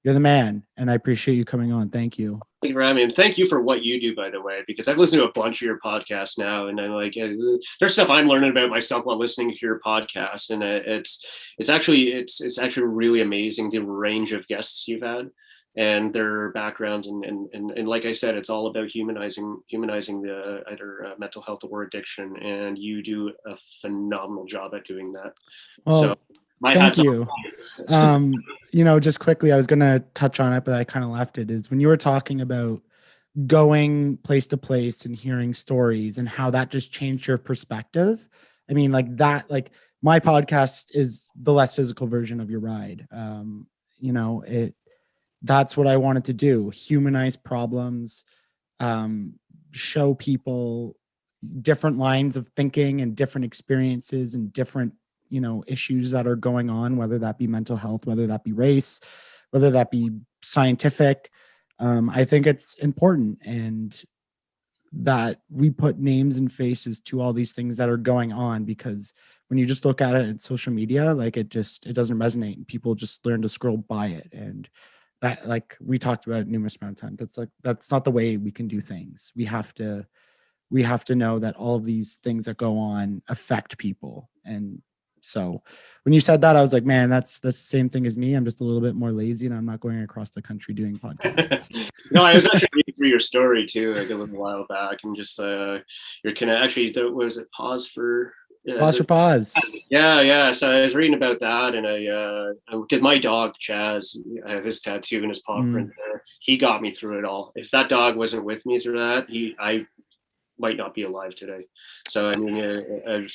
you're the man, and I appreciate you coming on. Thank you. Thank you for having me. And thank you for what you do, by the way, because I've listened to a bunch of your podcasts now, and I'm like, there's stuff I'm learning about myself while listening to your podcast, and it's actually really amazing the range of guests you've had and their backgrounds, and like I said, it's all about humanizing the either mental health or addiction, and you do a phenomenal job at doing that. Well, so my thank hat's off. you. Just quickly, I was going to touch on it, but I kind of left it, is when you were talking about going place to place and hearing stories and how that just changed your perspective. I mean, like that, like my podcast is the less physical version of your ride. That's what I wanted to do: humanize problems, show people different lines of thinking and different experiences and different issues that are going on, whether that be mental health, whether that be race, whether that be scientific. I think it's important, and that we put names and faces to all these things that are going on, because when you just look at it in social media, like it doesn't resonate, and people just learn to scroll by it. And that, like we talked about it numerous amount of times, that's not the way we can do things. We have to know that all of these things that go on affect people. And so when you said that, I was like, man, that's the same thing as me. I'm just a little bit more lazy, and I'm not going across the country doing podcasts. No, I was actually reading through your story too, like a little while back, and just you're kind of actually, was it pause for pause? Yeah. So I was reading about that, and because my dog Chaz, I have his tattoo and his paw print there. He got me through it all. If that dog wasn't with me through that, I might not be alive today. So I mean, I'm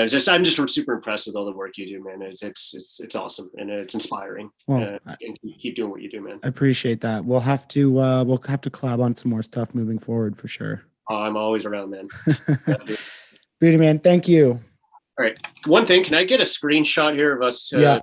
just super impressed with all the work you do, man. It's awesome, and it's inspiring. Well, and keep doing what you do, man. I appreciate that. We'll have to collab on some more stuff moving forward for sure. I'm always around, man. Beauty, man. Thank you. All right. One thing, can I get a screenshot here of us? Yeah.